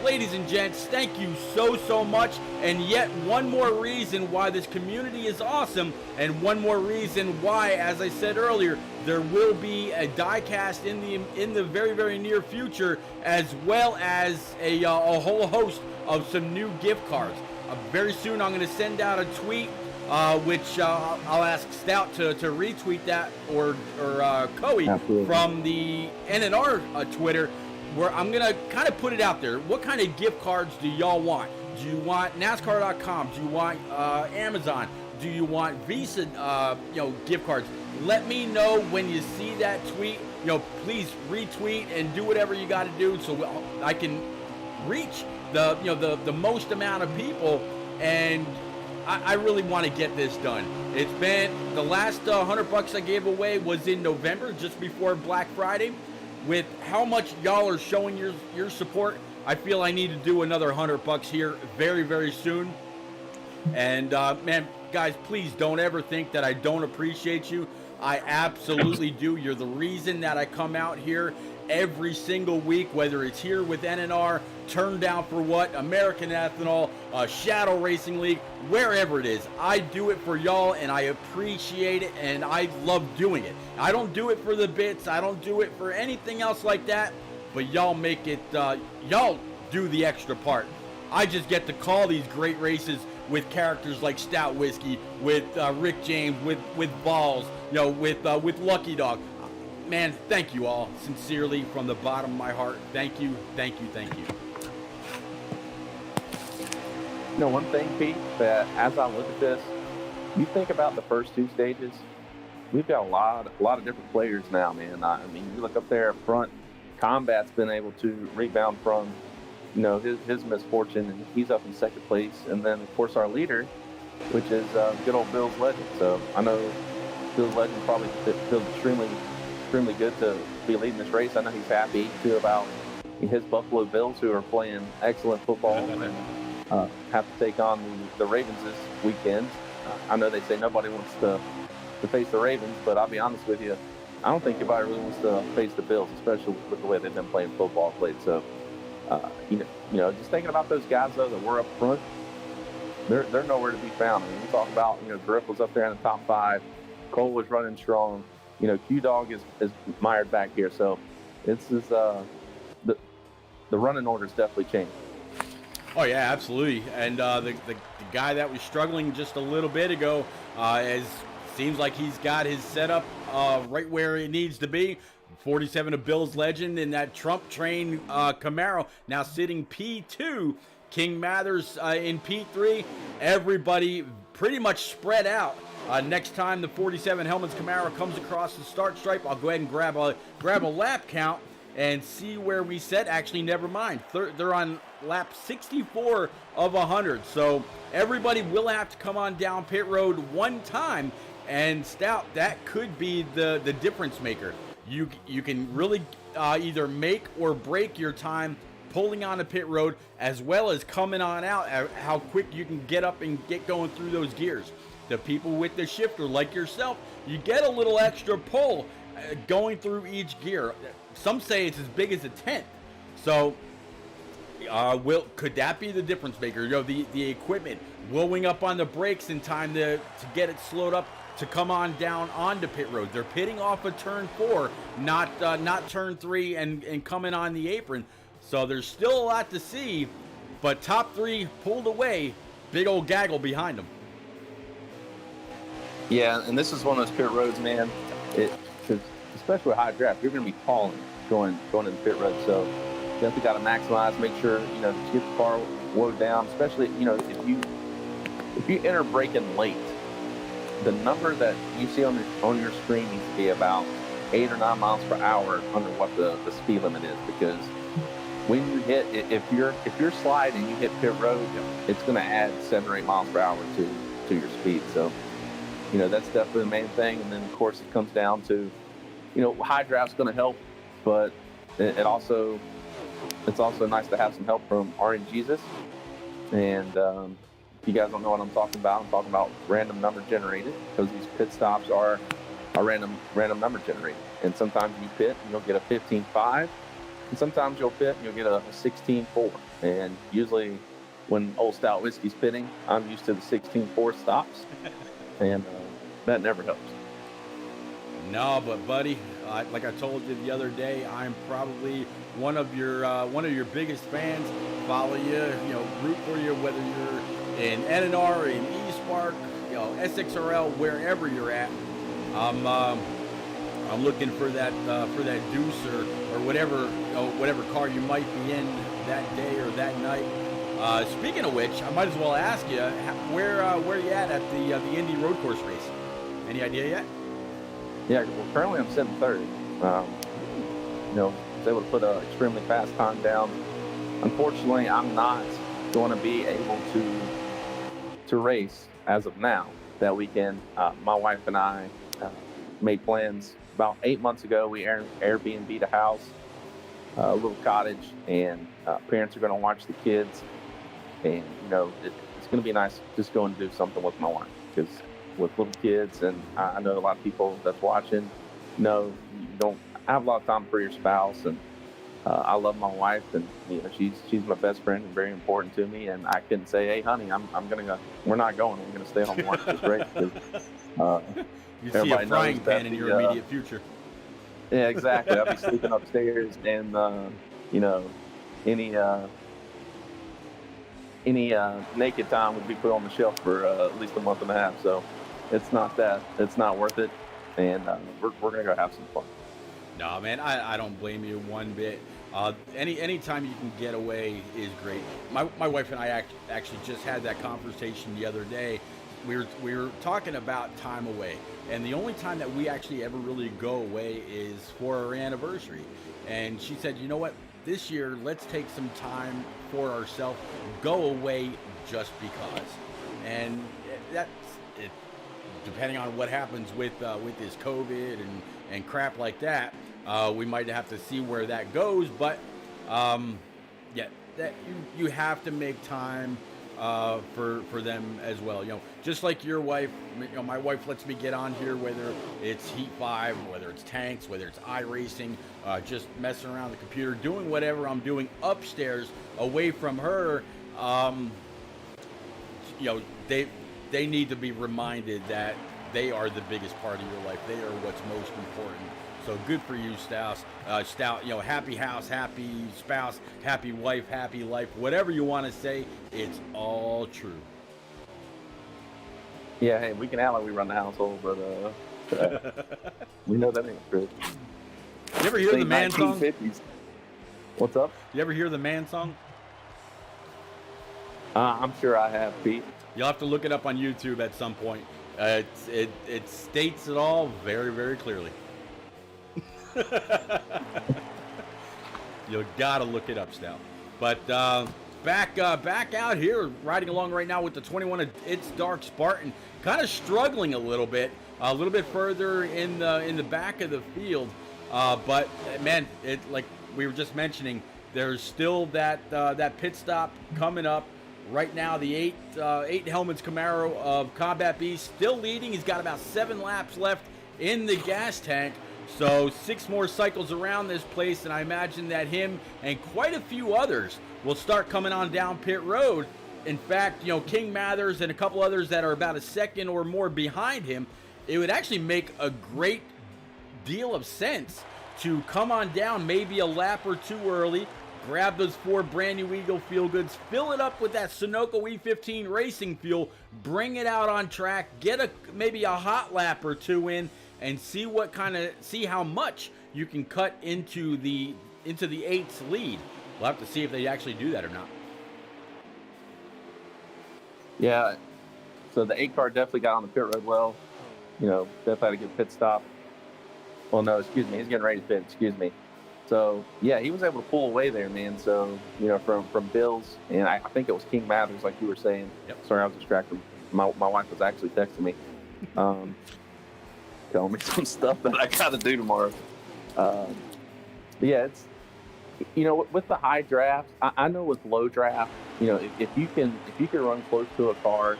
Ladies and gents, thank you so much. And yet one more reason why this community is awesome, and one more reason why, as I said earlier, there will be a diecast in the very, very near future, as well as a whole host of some new gift cards. Very soon I'm going to send out a tweet, which I'll ask Stout to retweet that, or Coey from the NNR Twitter, where I'm going to kind of put it out there. What kind of gift cards do y'all want? Do you want NASCAR.com? Do you want Amazon? Do you want Visa gift cards? Let me know when you see that tweet. Please retweet and do whatever you got to do so I can reach the most amount of people, and I really want to get this done. It's been the last $100 I gave away was in November, just before Black Friday. With how much y'all are showing your support, I feel I need to do another $100 here very, very soon. And man, guys, please don't ever think that I don't appreciate you. I absolutely do. You're the reason that I come out here every single week, whether it's here with NNR, Turn Down for What, American Ethanol, Shadow Racing League, wherever it is. I do it for y'all, and I appreciate it, and I love doing it. I don't do it for the bits. I don't do it for anything else like that, but y'all make it, y'all do the extra part. I just get to call these great races with characters like Stout Whiskey, with Rick James, with Balls, with Lucky Dog. Man, thank you all, sincerely, from the bottom of my heart. Thank you. One thing, Pete, that as I look at this, you think about the first 2 stages, we've got a lot of different players now, man. I mean, you look up there up front, Combat's been able to rebound from, his misfortune, and he's up in 2nd place. And then, of course, our leader, which is good old Bill's Legend. So I know Bill's Legend probably feels extremely good to be leading this race. I know he's happy too about his Buffalo Bills, who are playing excellent football, and have to take on the Ravens this weekend. I know they say nobody wants to face the Ravens, but I'll be honest with you, I don't think anybody really wants to face the Bills, especially with the way they've been playing football of late. So, just thinking about those guys though that were up front, they're nowhere to be found. I mean, we talk about Griff was up there in the top 5, Cole was running strong. Q Dog is mired back here. So, this is the running order's definitely changed. Oh yeah, absolutely. And the guy that was struggling just a little bit ago, seems like he's got his setup right where it needs to be. 47 of Bill's legend in that Trump train Camaro, now sitting P2. King Mathers in P3. Everybody pretty much spread out. Next time the 47 Hellman's Camaro comes across the start stripe, I'll go ahead and grab a lap count and see where we set. Actually, never mind. They're on lap 64 of 100. So everybody will have to come on down pit road one time. And Stout, that could be the difference maker. You can really either make or break your time pulling on a pit road, as well as coming on out, how quick you can get up and get going through those gears. The people with the shifter, like yourself, you get a little extra pull going through each gear. Some say it's as big as a tent. So, could that be the difference maker? The equipment blowing up on the brakes in time to get it slowed up to come on down onto pit road. They're pitting off of turn 4, not turn 3, and coming on the apron. So there's still a lot to see, but top 3 pulled away, big old gaggle behind them. Yeah, and this is one of those pit roads, man. Because especially with high draft, you're going to be falling going to the pit road. So you definitely got to maximize, make sure to get the car slowed down. Especially if you enter braking late, the number that you see on your screen needs to be about 8 or 9 miles per hour under what the speed limit is, because when you hit, if you're sliding and you hit pit road, it's going to add 7 or 8 miles per hour to your speed. So, that's definitely the main thing. And then, of course, it comes down to, high draft's going to help, but it's also nice to have some help from RNGesus. And if you guys don't know what I'm talking about random number generated, because these pit stops are random number generated. And sometimes you pit and you'll get a 15.5. And sometimes you'll pit and you'll get a 16.4. And usually when Old Stout Whiskey's pitting, I'm used to the 16.4 stops. And that never helps. No, but buddy, like I told you the other day, I'm probably one of your biggest fans. Follow you, root for you, whether you're in NNR, in eSpark, SXRL, wherever you're at. I'm looking for that Deuce or whatever car you might be in that day or that night. Speaking of which, I might as well ask you where you at the Indy road course race. Any idea yet? Yeah, well, currently I'm sitting third. Was able to put an extremely fast time down. Unfortunately, I'm not going to be able to race as of now that weekend. My wife and I made plans about 8 months ago. We Airbnb'd a house, a little cottage, and parents are going to watch the kids. And, it's going to be nice just going to do something with my wife, because with little kids, and I know a lot of people that's watching, you don't have a lot of time for your spouse. And I love my wife, and she's my best friend and very important to me. And I couldn't say, hey, honey, I'm going to go. We're not going. I'm going to stay home and watch this race. You see a frying pan in your immediate future. Yeah, exactly. I'll be sleeping upstairs, and any naked time would be put on the shelf for at least a month and a half. So it's not worth it, and we're gonna go have some fun. No, man, I don't blame you one bit. Any time you can get away is great. My wife and I actually just had that conversation the other day. We were talking about time away, and the only time that we actually ever really go away is for our anniversary. And she said, you know what, this year let's take some time for ourselves, go away just because. And that's it. Depending on what happens with this COVID and crap like that, we might have to see where that goes. But that you have to make time for them as well. Just like your wife, my wife lets me get on here, whether it's Heat 5, whether it's tanks, whether it's iRacing, just messing around the computer, doing whatever I'm doing upstairs away from her. They need to be reminded that they are the biggest part of your life. They are what's most important. So good for you, Stout. Happy house, happy spouse, happy wife, happy life. Whatever you want to say, it's all true. Yeah, hey, we can act like we run the household, but we know that ain't true. You ever hear the man song? What's up? You ever hear the man song? I'm sure I have, Pete. You'll have to look it up on YouTube at some point. It states it all very, very clearly. You gotta look it up, Stout. But back out here, riding along right now with the 21 It's Dark Spartan, kind of struggling a little bit further in the back of the field. But man, it, like we were just mentioning, there's still that pit stop coming up. Right now, the eight helmets Camaro of Combat Beast still leading. He's got about 7 laps left in the gas tank. So 6 more cycles around this place, and I imagine that him and quite a few others will start coming on down pit road. In fact, King Mathers and a couple others that are about a second or more behind him, it would actually make a great deal of sense to come on down maybe a lap or 2 early, grab those 4 brand new Eagle Feel Goods, fill it up with that Sunoco E15 racing fuel, bring it out on track, get maybe a hot lap or 2 in, and see how much you can cut into the 8's lead. We'll have to see if they actually do that or not. Yeah, so the 8 car definitely got on the pit road well. Definitely had a good pit stop. Well, no, excuse me, he's getting ready to pit. Excuse me. So yeah, he was able to pull away there, man. So from Bill's, and I think it was King Mathers, like you were saying. Yep. Sorry, I was distracted. My wife was actually texting me, telling me some stuff that I got to do tomorrow. But yeah, it's with the high draft, I know with low draft, if you can run close to a car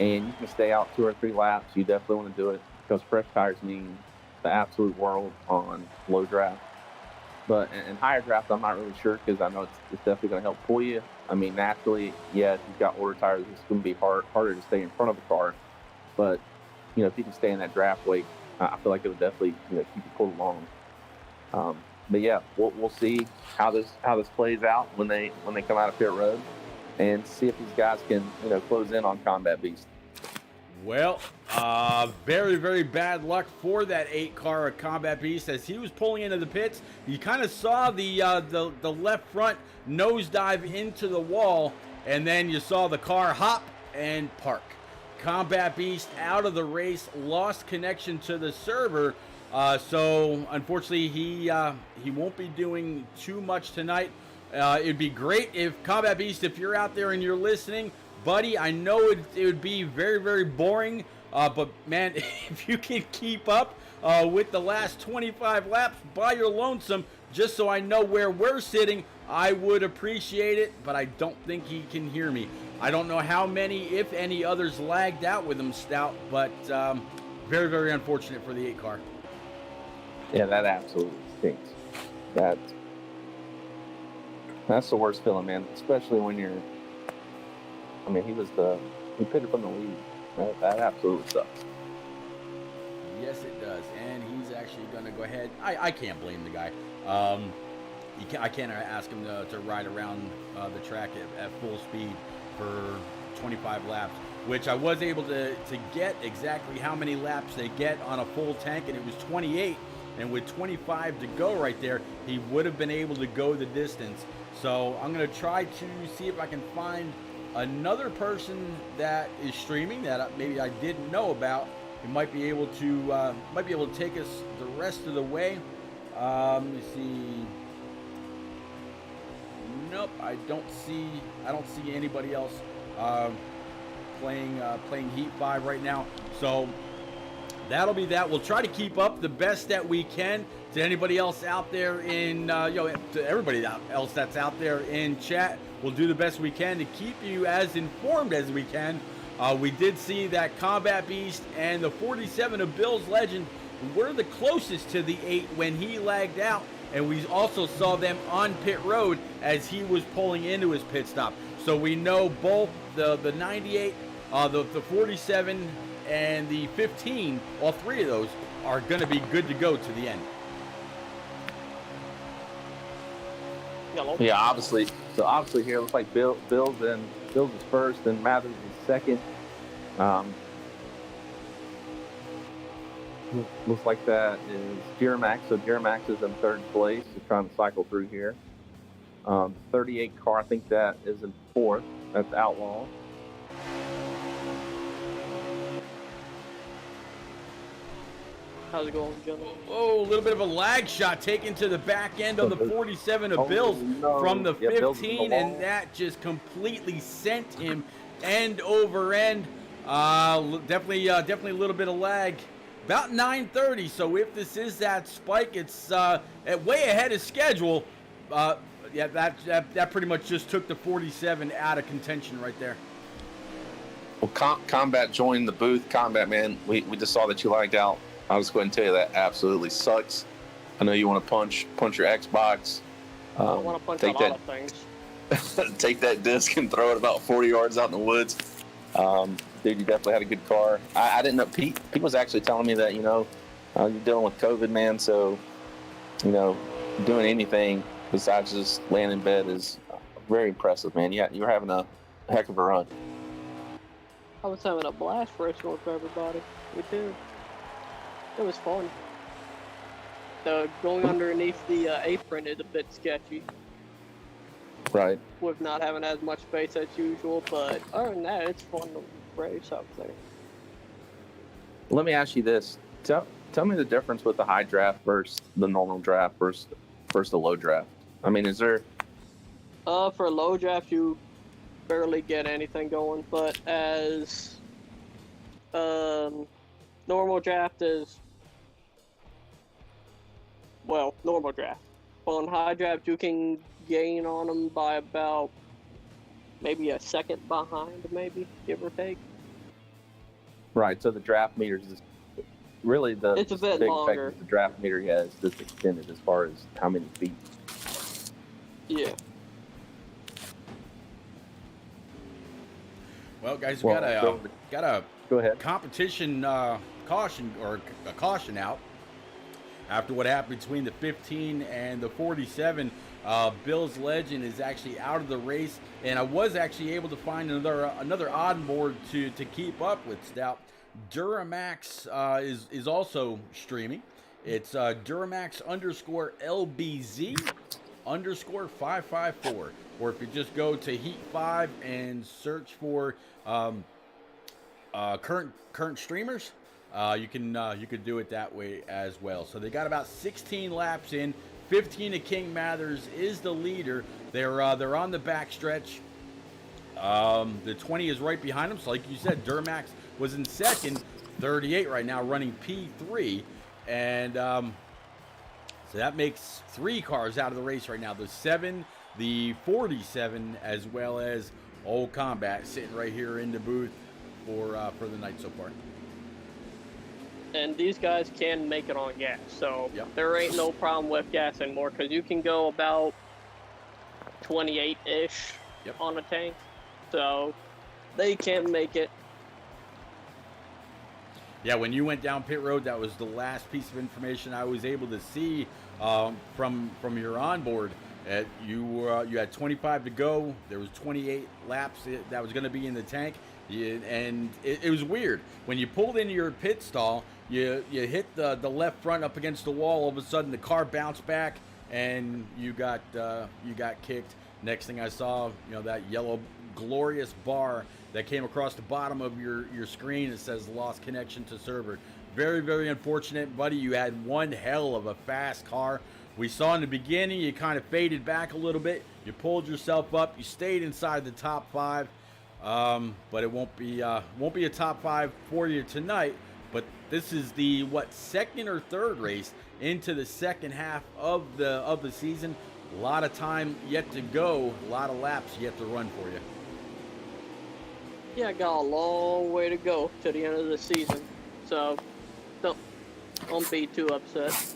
and you can stay out 2 or 3 laps, you definitely want to do it, because fresh tires mean the absolute world on low draft. But in higher draft, I'm not really sure, because I know it's definitely going to help pull you. I mean, naturally, yeah, if you've got older tires, it's going to be harder to stay in front of the car. But, if you can stay in that draft weight, I feel like it would definitely keep you pulled along. But yeah, we'll see how this plays out when they come out of pit road, and see if these guys can close in on Combat Beast. Well, very, very bad luck for that 8 car of Combat Beast. As he was pulling into the pits, you kind of saw the left front nosedive into the wall, and then you saw the car hop and park. Combat Beast out of the race, lost connection to the server, so unfortunately he won't be doing too much tonight. It'd be great if Combat Beast, if you're out there and you're listening, buddy, I know it would be very, very boring, but man, if you can keep up with the last 25 laps by your lonesome, just so I know where we're sitting, I would appreciate it, but I don't think he can hear me. I don't know how many, if any, others lagged out with him, Stout, but very, very unfortunate for the 8 car. Yeah, that absolutely stinks. That's the worst feeling, man, especially when you're, I mean, he pitted from the lead. That absolutely sucks. Yes, it does. And he's actually going to go ahead. I can't blame the guy. I can't ask him to ride around the track at full speed for 25 laps, which I was able to get exactly how many laps they get on a full tank, and it was 28. And with 25 to go right there, he would have been able to go the distance. So I'm going to try to see if I can find another person that is streaming that maybe I didn't know about. He might be able to take us the rest of the way. Let me see. Nope, I don't see anybody else playing Heat 5 right now. So that'll be that. We'll try to keep up the best that we can. To anybody else out there in, to everybody else that's out there in chat, we'll do the best we can to keep you as informed as we can. We did see that Combat Beast and the 47 of Bill's Legend were the closest to the 8 when he lagged out, and we also saw them on pit road as he was pulling into his pit stop. So we know both the 98, the 47, and the 15, all three of those are going to be good to go to the end. Yeah, obviously. So obviously here it looks like Bill's is first, and Mathers is second. Looks like that is Duramax. So Duramax is in third place. He's trying to cycle through here. 38 car, I think that is in fourth. That's Outlaw. How's it going, gentlemen? Oh, a little bit of a lag shot taken to the back end of the 47 of Bills from the 15, and that just completely sent him end over end. Definitely a little bit of lag. About 9:30, so if this is that spike, it's way ahead of schedule. Yeah, that pretty much just took the 47 out of contention right there. Well, Combat joined the booth. Combat, man, we just saw that you lagged out. I was going to tell you that absolutely sucks. I know you want to punch your Xbox. I want to punch a lot of things. Take that disc and throw it about 40 yards out in the woods. Dude, you definitely had a good car. I didn't know. Pete was actually telling me that, you're dealing with COVID, man. So, doing anything besides just laying in bed is very impressive, man. Yeah, you're having a heck of a run. I was having a blast racing with everybody. We did. It was fun. Going underneath the apron is a bit sketchy. Right. With not having as much space as usual, but other than that, it's fun to race up there. Let me ask you this. Tell me the difference with the high draft versus the normal draft versus the low draft. I mean, is there... For low draft, you barely get anything going, but as normal draft is... Well, normal draft. On high draft, you can gain on them by about maybe a second behind, maybe, give or take. Right, so the draft meters is really it's a bit big longer. Effect the draft meter has just extended as far as how many feet. Yeah. Well, guys, we got a go ahead. competition caution or a caution out after what happened between the 15 and the 47. Bill's Legend is actually out of the race, and I was actually able to find another onboard to keep up with. Stout Duramax is also streaming. It's Duramax _LBZ _554, or if you just go to Heat 5 and search for current streamers, you could do it that way as well. So they got about 16 laps in. 15 of King Mathers is the leader. They're on the back stretch. The 20 is right behind them. So like you said, Duramax was in second, 38 right now, running P3, and so that makes 3 cars out of the race right now. The 7, the 47, as well as Old Combat sitting right here in the booth for the night so far. And these guys can make it on gas, so yep. There ain't no problem with gas anymore, because you can go about 28-ish yep. on a tank, so they can make it. Yeah, when you went down pit road, that was the last piece of information I was able to see from your onboard. You had 25 to go. There was 28 laps that was going to be in the tank, and it was weird. When you pulled into your pit stall, you hit the left front up against the wall. All of a sudden, the car bounced back, and you got kicked. Next thing I saw, that yellow glorious bar that came across the bottom of your screen. It says lost connection to server. Very, very unfortunate, buddy. You had one hell of a fast car. We saw in the beginning you kind of faded back a little bit. You pulled yourself up. You stayed inside the top 5, but it won't be a top 5 for you tonight. But this is the second or third race into the second half of the season. A lot of time yet to go, a lot of laps yet to run for you. Yeah, I got a long way to go to the end of the season, so don't be too upset.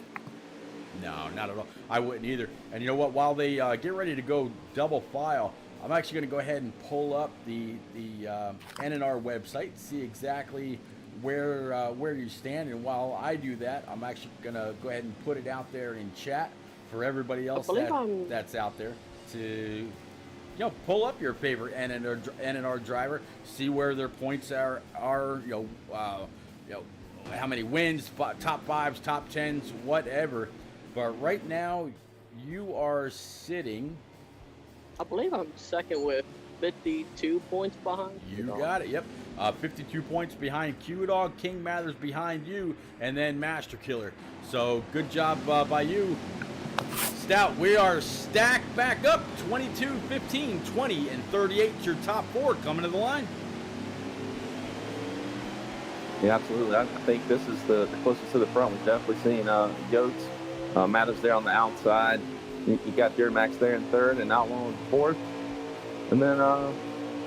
No, not at all. I wouldn't either. And you know what? While they get ready to go double file, I'm actually going to go ahead and pull up the NNR website, see exactly where you stand. And while I do that, I'm actually going to go ahead and put it out there in chat for everybody else that's out there to pull up your favorite NNR driver, see where their points are how many wins, top fives, top tens, whatever. But right now, you are sitting. I believe I'm second with 52 points behind. You got it. Yep. 52 points behind Q-Dog, King Mathers behind you, and then Master Killer. So good job by you. Stout, we are stacked back up. 22, 15, 20, and 38 is your top four coming to the line. Yeah, absolutely. I think this is the closest to the front. We've definitely seen Goats. Matters there on the outside. You got Duramax there in third and Outlaw in fourth. And then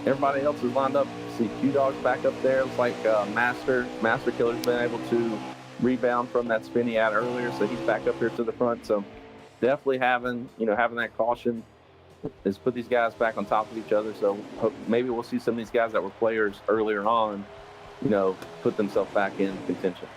everybody else is lined up. See Q-Dog's back up there. Looks like Master Killer's been able to rebound from that spin he had earlier, so he's back up here to the front. So definitely having that caution is put these guys back on top of each other. So maybe we'll see some of these guys that were players earlier on, put themselves back in contention.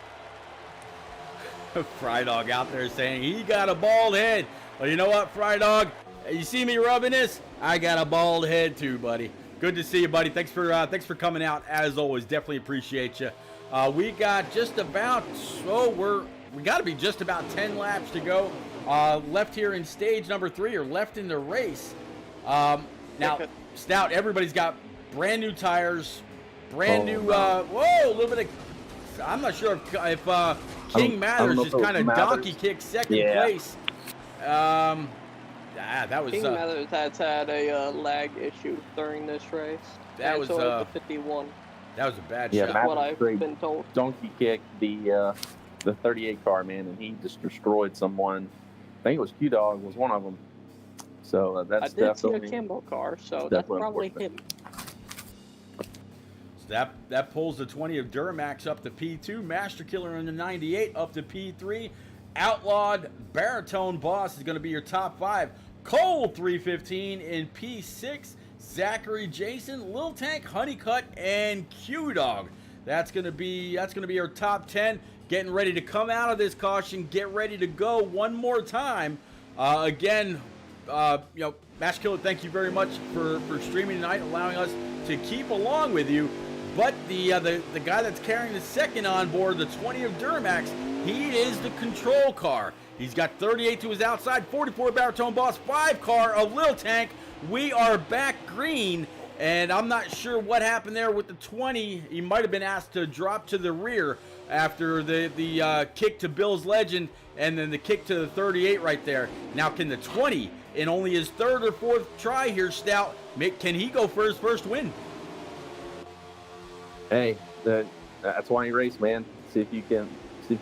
Fry Dog out there saying he got a bald head. Well, you know what, Fry Dog? You see me rubbing this? I got a bald head too, buddy. Good to see you, buddy. Thanks for coming out as always. Definitely appreciate you. We got just about we got to be just about 10 laps to go left here in stage number 3, or left in the race. Now, Stout, everybody's got brand new tires, brand new. A little bit of. I'm not sure if King Mathers just kind of donkey kicked second place. That was King Mathers has had a lag issue during this race. That was the 51. That was a bad shot. shot. That's what I've been told. Donkey kicked the 38 car, man, and he just destroyed someone. I think it was Q-Dog was one of them. So that's definitely. I did see a Campbell car, so that's probably him. So that pulls the 20 of Duramax up to P2. Master Killer in the 98 up to P3. Outlawed Baritone Boss is going to be your top 5. Cole 315 in P6. Zachary Jason, Lil Tank, Honeycutt, and Q-Dog. That's going to be your top 10. Getting ready to come out of this caution. Get ready to go one more time. Again, Master Killer, thank you very much for streaming tonight, allowing us to keep along with you. But the guy that's carrying the second on board, the 20 of Duramax, he is the control car. He's got 38 to his outside, 44 Baritone Boss, 5 car of Lil Tank. We are back green, and I'm not sure what happened there with the 20. He might have been asked to drop to the rear after the kick to Bill's Legend, and then the kick to the 38 right there. Now, can the 20, in only his third or fourth try here, Stout, can he go for his first win? Hey, that's why you race, man. See if you can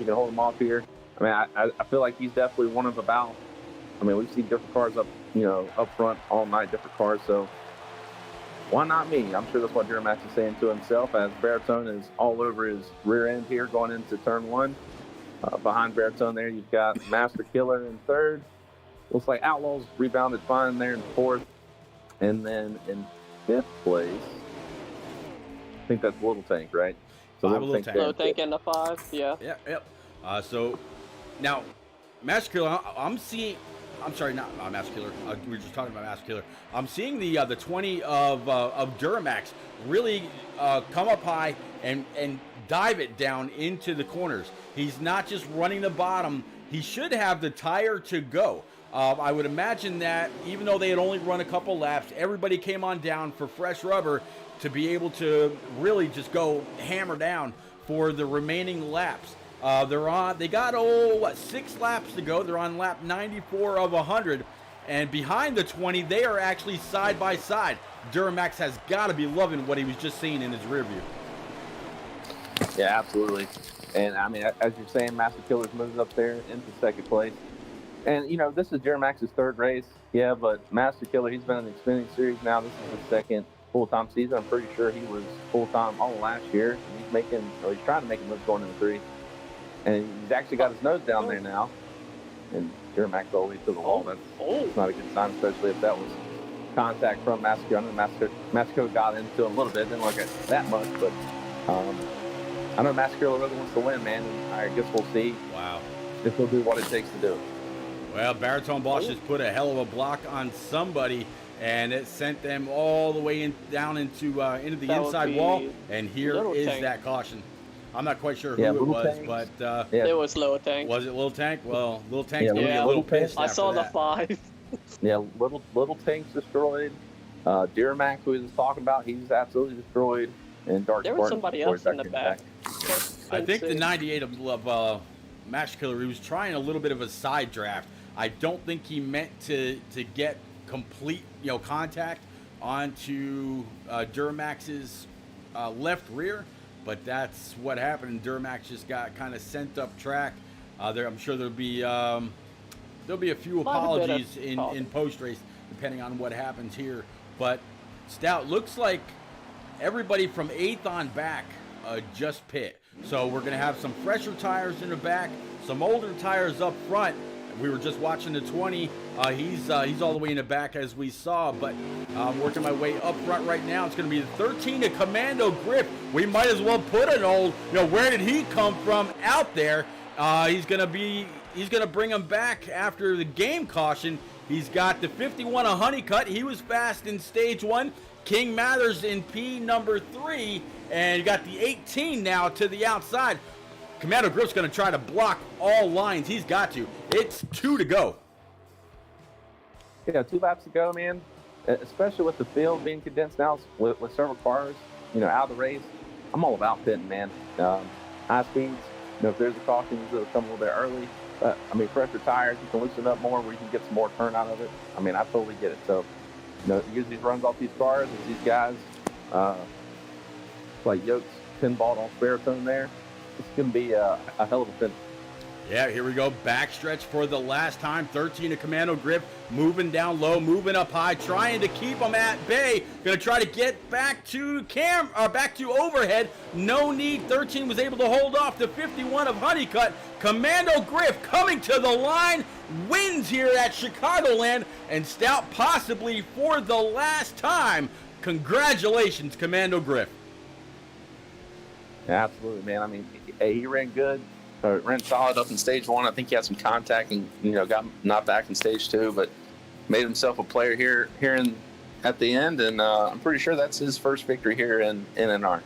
hold him off here. I mean, I feel like he's definitely one of about. I mean, we've seen different cars up front all night, different cars. So why not me? I'm sure that's what Duramax is saying to himself, as Baritone is all over his rear end here going into turn 1. Behind Baritone there, you've got Master Killer in third. Looks like Outlaws rebounded fine there in fourth, and then in fifth place. I think that's Little Tank, right? So Little Tank in the 5, yeah. Yep. So now, Master Killer, I'm seeing. I'm sorry, not Master Killer. We were just talking about Master Killer. I'm seeing the 20 of Duramax really come up high and dive it down into the corners. He's not just running the bottom. He should have the tire to go. I would imagine that even though they had only run a couple laps, everybody came on down for fresh rubber to be able to really just go hammer down for the remaining laps. They got 6 laps to go. They're on lap 94 of 100, and behind the 20, they are actually side by side. Duramax has got to be loving what he was just seeing in his rear view. Yeah, absolutely. And I mean, as you're saying, Master Killer's moving up there into second place. And this is Jermax's third race. Yeah, but Master Killer, he's been in the Xfinity Series now. This is his second full-time season. I'm pretty sure he was full-time all last year. And he's trying to make a move going into 3. And he's actually got his nose down there now. And Jermax all the way to the wall. That's not a good sign, especially if that was contact from Master Killer. I know Master Killer got into him a little bit. Didn't look at that much, but I know Master Killer really wants to win, man. And I guess we'll see. Wow. If he'll do what it takes to do it. Well, Baritone Bosch just put a hell of a block on somebody, and it sent them all the way down into the inside wall. And here is that caution. I'm not quite sure who it was, Tanks. but it was Little Tank. Was it Little Tank? Well, Little Tank's gonna be a Little little Tank. pissed. I saw after the that. 5. Yeah, little Tank's destroyed. Deermack, who he was talking about, he's absolutely destroyed. And Dark There was somebody else in the back. I think the 98 of Master Killer, he was trying a little bit of a side draft. I don't think he meant to get complete contact onto Duramax's left rear, but that's what happened. And Duramax just got kind of sent up track. I'm sure there'll be a few apologies in post race depending on what happens here. But Stout, looks like everybody from 8th on back just pit. So we're going to have some fresher tires in the back, some older tires up front. We were just watching the 20. He's all the way in the back as we saw, but I'm working my way up front right now. It's going to be the 13 to Commando Grip. We might as well put an old, where did he come from out there? He's going to bring him back after the game caution. He's got the 51 a Honeycutt. He was fast in stage 1. King Mathers in P number 3, and you got the 18 now to the outside. Commando Grip's going to try to block all lines. He's got to. It's 2 to go. Yeah, 2 laps to go, man. Especially with the field being condensed now with several cars, out of the race. I'm all about pitting, man. High speeds. If there's a caution, it'll come a little bit early. Fresher tires, you can loosen up more where you can get some more turn out of it. I totally get it. So, use these runs off these cars as these guys, like Yoke's pinballed on Baritone there. It's going to be a hell of a finish. Yeah, here we go. Backstretch for the last time. 13 to Commando Grip. Moving down low, moving up high, trying to keep them at bay. Going to try to get back to back to overhead. No need. 13 was able to hold off the 51 of Honeycutt. Commando Grip coming to the line. Wins here at Chicagoland. And Stout possibly for the last time. Congratulations, Commando Grip. Yeah, absolutely, man. He ran good. Ran solid up in stage 1. I think he had some contact and got knocked back in stage 2, but made himself a player here at the end, and I'm pretty sure that's his first victory here in NNR.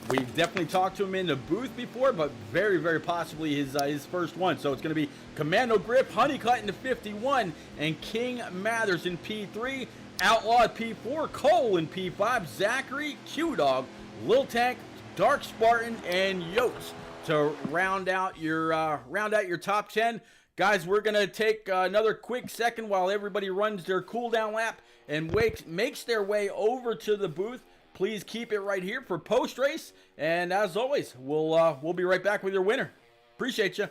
We've definitely talked to him in the booth before, but very, very possibly his first one. So it's going to be Commando Grip, Honeycutt in the 51, and King Mathers in P3, Outlaw at P4, Cole in P5, Zachary, Q-Dog, Lil Tank, Dark Spartan, and Yotes to round out your top 10. Guys, we're going to take another quick second while everybody runs their cool down lap and makes their way over to the booth. Please keep it right here for post race, and as always, we'll be right back with your winner. Appreciate you.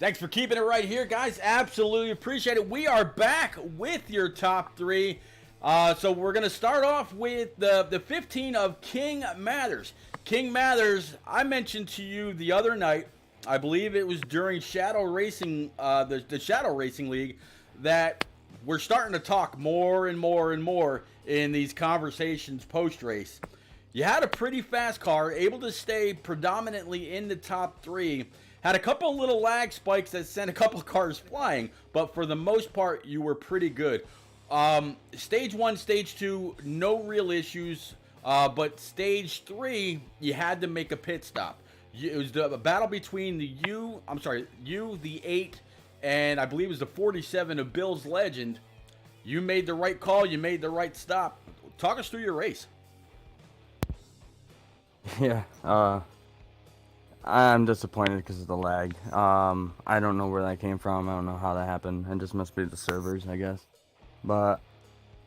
Thanks for keeping it right here, guys. Absolutely appreciate it. We are back with your top three. So we're going to start off with the 15 of King Mathers. King Mathers, I mentioned to you the other night, I believe it was during Shadow Racing, the Shadow Racing League, that we're starting to talk more and more and more in these conversations post-race. You had a pretty fast car, able to stay predominantly in the top three. Had a couple little lag spikes that sent a couple cars flying, but for the most part, you were pretty good. Stage 1, Stage 2, no real issues, but Stage 3, you had to make a pit stop. It was a battle between the the 8, and I believe it was the 47 of Bill's Legend. You made the right call, you made the right stop. Talk us through your race. Yeah, I'm disappointed because of the lag. I don't know where that came from. I don't know how that happened. It just must be the servers, I guess. But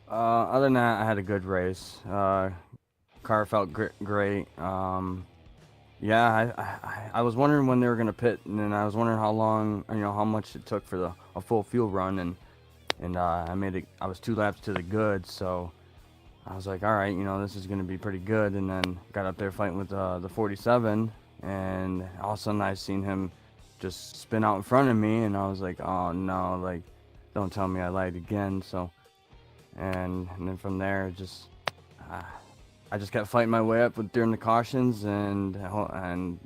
other than that, I had a good race. Car felt great. Yeah, I was wondering when they were gonna pit, and then I was wondering how long, how much it took for a full fuel run, and I was 2 laps to the good, so I was like, all right, this is gonna be pretty good, and then got up there fighting with the 47. And all of a sudden I seen him just spin out in front of me, and I was like, oh no, like, don't tell me I lied again. So, and then from there, I just kept fighting my way up during the cautions, and I'm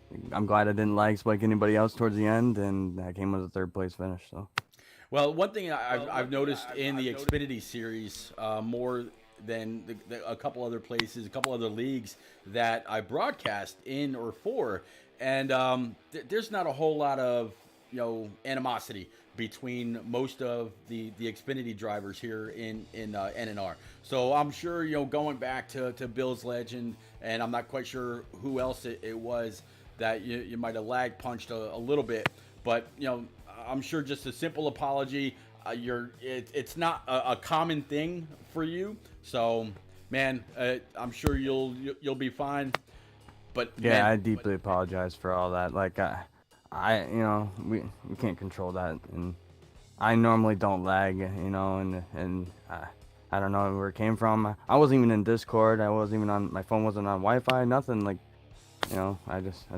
glad I didn't lag spike anybody else towards the end, and I came with a 3rd place finish. So, well, one thing I've noticed in the Xfinity series more than a couple other places, a couple other leagues that I broadcast in or for, and there's not a whole lot of animosity between most of the Xfinity drivers here in NNR. So I'm sure going back to Bill's Legend, and I'm not quite sure who else it was that you might have lag punched a little bit, but I'm sure just a simple apology. It's not a common thing for you, so man, I'm sure you'll be fine. But yeah, man, I deeply apologize for all that. Like we can't control that, and I normally don't lag, and I don't know where it came from. I wasn't even in Discord. I wasn't even on my phone. Wasn't on Wi-Fi. Nothing. Like, I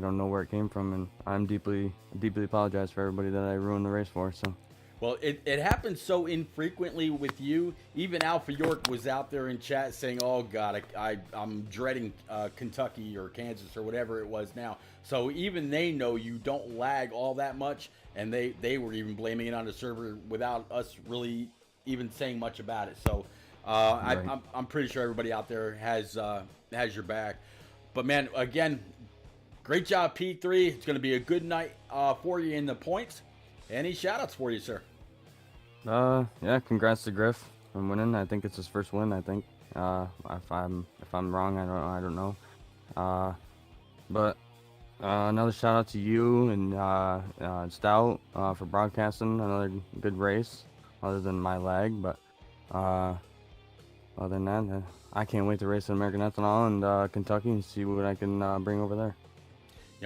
don't know where it came from, and I'm deeply apologize for everybody that I ruined the race for. So. Well, it happens so infrequently with you. Even Alpha York was out there in chat saying, "Oh God, I'm dreading Kentucky or Kansas or whatever it was now." So even they know you don't lag all that much, and they were even blaming it on the server without us really even saying much about it. So Right. I'm pretty sure everybody out there has your back. But man, again, great job, P3. It's going to be a good night for you in the points. Any shout-outs for you, sir? Yeah, congrats to Griff on winning. I think it's his first win. I think. If I'm wrong, I don't know. But another shout out to you and Stout for broadcasting another good race, other than my lag. But other than that, I can't wait to race in American Ethanol and Kentucky and see what I can bring over there.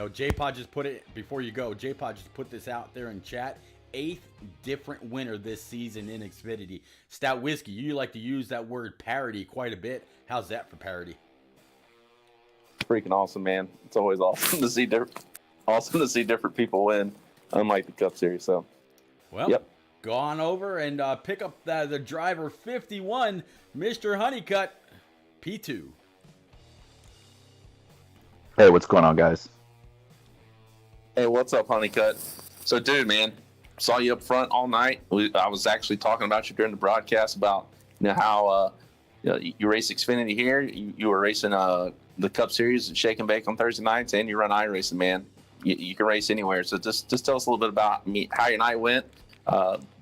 J-Pod just put it, before you go, J-Pod just put this out there in chat. 8th different winner this season in Xfinity. Stout Whiskey, you like to use that word parity quite a bit. How's that for parity? Freaking awesome, man. It's always awesome to see different people win, unlike the Cup Series. So, well, yep. Go on over and pick up the driver 51, Mr. Honeycutt, P2. Hey, what's going on, guys? Hey, what's up, Honeycutt? So, dude, man, saw you up front all night. I was actually talking about you during the broadcast about how you race Xfinity here. You were racing the Cup Series at Shake and Bake on Thursday nights, and you run iRacing, man. You can race anywhere. So just tell us a little bit about how your night went,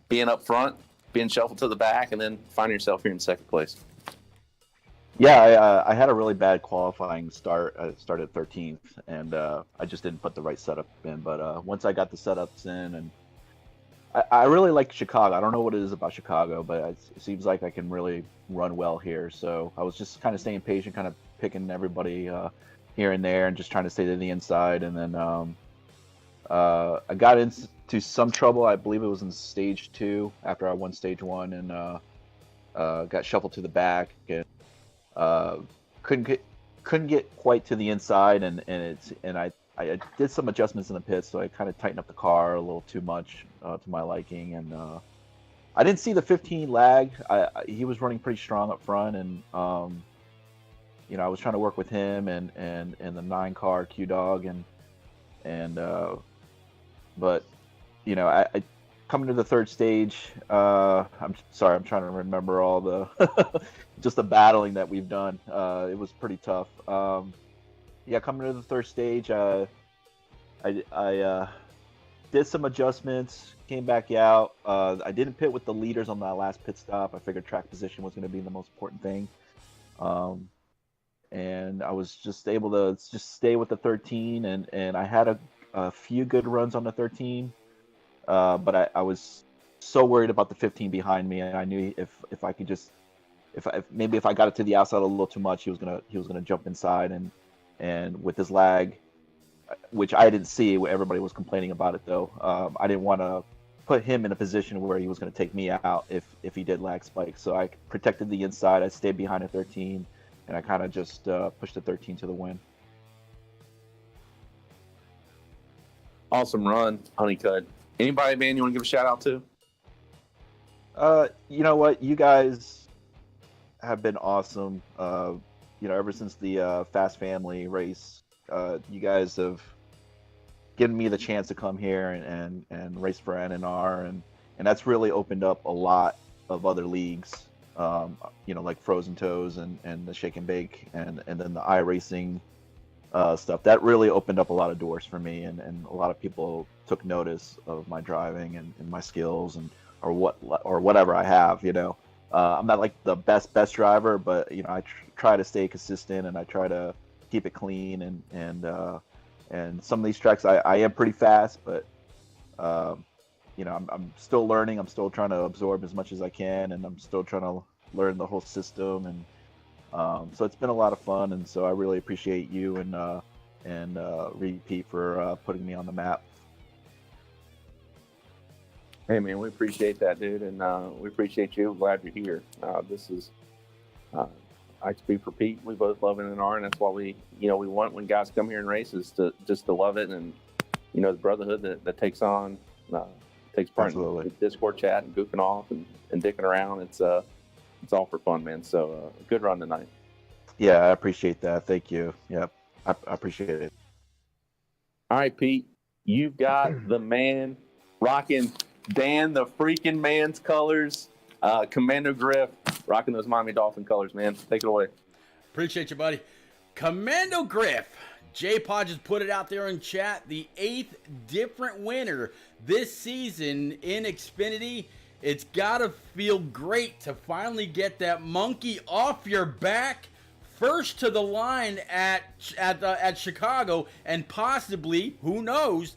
being up front, being shuffled to the back, and then finding yourself here in 2nd place. Yeah, I had a really bad qualifying start. I started 13th, and I just didn't put the right setup in. But once I got the setups in, and I really like Chicago. I don't know what it is about Chicago, but it seems like I can really run well here. So I was just kind of staying patient, kind of picking everybody here and there, and just trying to stay to the inside. And then I got to some trouble. I believe it was in stage 2 after I won stage 1 and got shuffled to the back and uh, couldn't get quite to the inside and I did some adjustments in the pits, so I kind of tightened up the car a little too much to my liking, and I didn't see the 15 lag. He was running pretty strong up front, and I was trying to work with him and the 9 car Q Dog and but I coming to the third stage. I'm sorry, I'm trying to remember all the just the battling that we've done. It was pretty tough. Yeah, coming to the third stage, I did some adjustments, came back out. I didn't pit with the leaders on that last pit stop. I figured track position was going to be the most important thing. And I was just able to just stay with the 13, and I had a few good runs on the 13, but I was so worried about the 15 behind me, and I knew if I could just if I got it to the outside a little too much, he was gonna jump inside, and with his lag, which I didn't see, everybody was complaining about it though. I didn't want to put him in a position where he was going to take me out if he did lag spike. So I protected the inside. I stayed behind a 13, and I kind of just pushed the 13 to the win. Awesome run, Honeycutt. Anybody, man, you want to give a shout out to? You know what? You guys have been awesome. Ever since the Fast Family race, you guys have given me the chance to come here and race for NNR, and that's really opened up a lot of other leagues, like Frozen Toes and the Shake and Bake and then the iRacing stuff. That really opened up a lot of doors for me, and a lot of people took notice of my driving and my skills or whatever I have. I'm not like the best driver, but I try to stay consistent, and I try to keep it clean, and some of these tracks I am pretty fast, but I'm still learning. I'm still trying to absorb as much as I can, and I'm still trying to learn the whole system, and so it's been a lot of fun, and so I really appreciate you and Repeat for putting me on the map. Hey, man, we appreciate that, dude, and we appreciate you. Glad you're here. This is I speak for Pete. We both love NNR, and that's why we want when guys come here and races to love it, and the brotherhood that takes part Absolutely. in the Discord chat and goofing off and dicking around. It's all for fun, man. So good run tonight. Yeah, I appreciate that. Thank you. Yeah, I appreciate it. All right, Pete, you've got the man rocking Dan the freaking man's colors. Commando Griff rocking those Miami Dolphin colors, man. Take it away. Appreciate you, buddy. Commando Griff. J-Pod just put it out there in chat. The 8th different winner this season in Xfinity. It's got to feel great to finally get that monkey off your back. First to the line at Chicago, and possibly, who knows,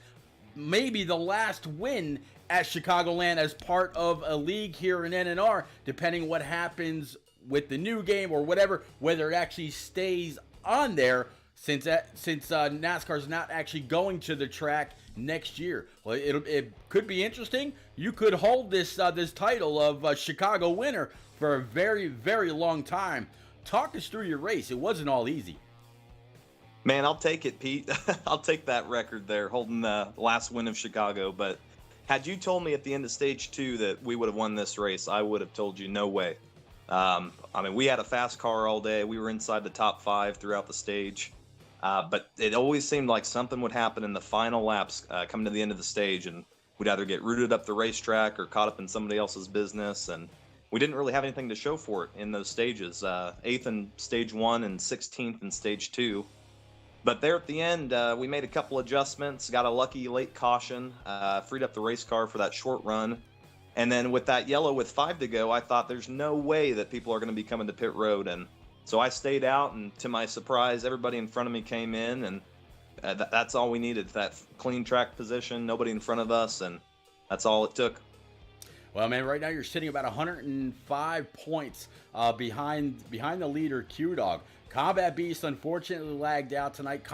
maybe the last win at Chicagoland as part of a league here in NNR, depending what happens with the new game or whatever, whether it actually stays on there since NASCAR's not actually going to the track next year. Well, it could be interesting. You could hold this title of Chicago winner for a very, very long time. Talk us through your race. It wasn't all easy. Man, I'll take it, Pete. I'll take that record there, holding the last win of Chicago. But had you told me at the end of stage 2 that we would have won this race, I would have told you no way. We had a fast car all day. We were inside the top 5 throughout the stage. But it always seemed like something would happen in the final laps coming to the end of the stage, and we'd either get rooted up the racetrack or caught up in somebody else's business. And we didn't really have anything to show for it in those stages. 8th in stage 1 and 16th in stage 2. But there at the end, we made a couple adjustments, got a lucky late caution, freed up the race car for that short run. And then with that yellow with 5 to go, I thought there's no way that people are going to be coming to pit road. And so I stayed out, and to my surprise, everybody in front of me came in, and that's all we needed, that clean track position, nobody in front of us, and that's all it took. Well, man, right now you're sitting about 105 points behind the leader, Q-Dog. Combat Beast unfortunately lagged out tonight.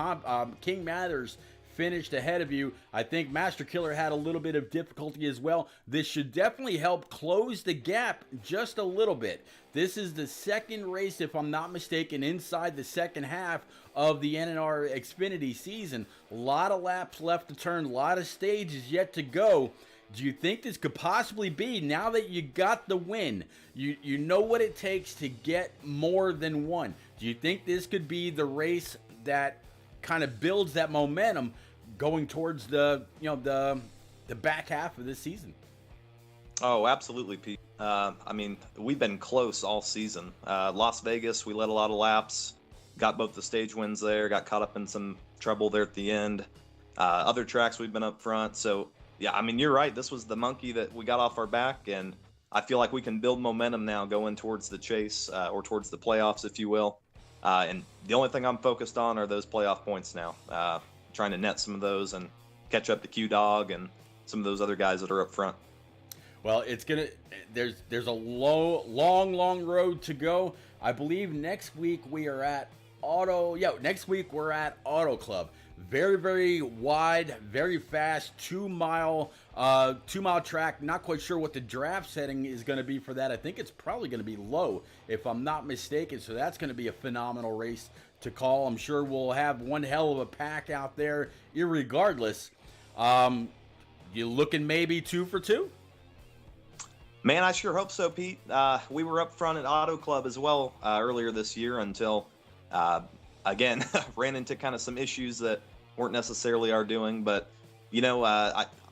King Mathers finished ahead of you. I think Master Killer had a little bit of difficulty as well. This should definitely help close the gap just a little bit. This is the second race, if I'm not mistaken, inside the second half of the NNR Xfinity season. A lot of laps left to turn, a lot of stages yet to go. Do you think this could possibly be, now that you got the win, you know what it takes to get more than one? Do you think this could be the race that kind of builds that momentum going towards the back half of this season? Oh, absolutely, Pete. I mean, we've been close all season. Las Vegas, we led a lot of laps, got both the stage wins there, got caught up in some trouble there at the end. Other tracks we've been up front, so yeah, I mean, you're right. This was the monkey that we got off our back, and I feel like we can build momentum now going towards the chase, or towards the playoffs, if you will. And the only thing I'm focused on are those playoff points now. Trying to net some of those and catch up to Q-Dog and some of those other guys that are up front. Well, there's a long road to go. I believe next week we are at next week we're at Auto Club. Very, very wide, very fast, 2 mile track. Not quite sure what the draft setting is going to be for that. I think it's probably going to be low, if I'm not mistaken. So that's going to be a phenomenal race to call. I'm sure we'll have one hell of a pack out there, irregardless. You looking maybe 2 for 2? Man, I sure hope so, Pete. We were up front at Auto Club as well earlier this year until, again, ran into kind of some issues that weren't necessarily our doing. But, you know,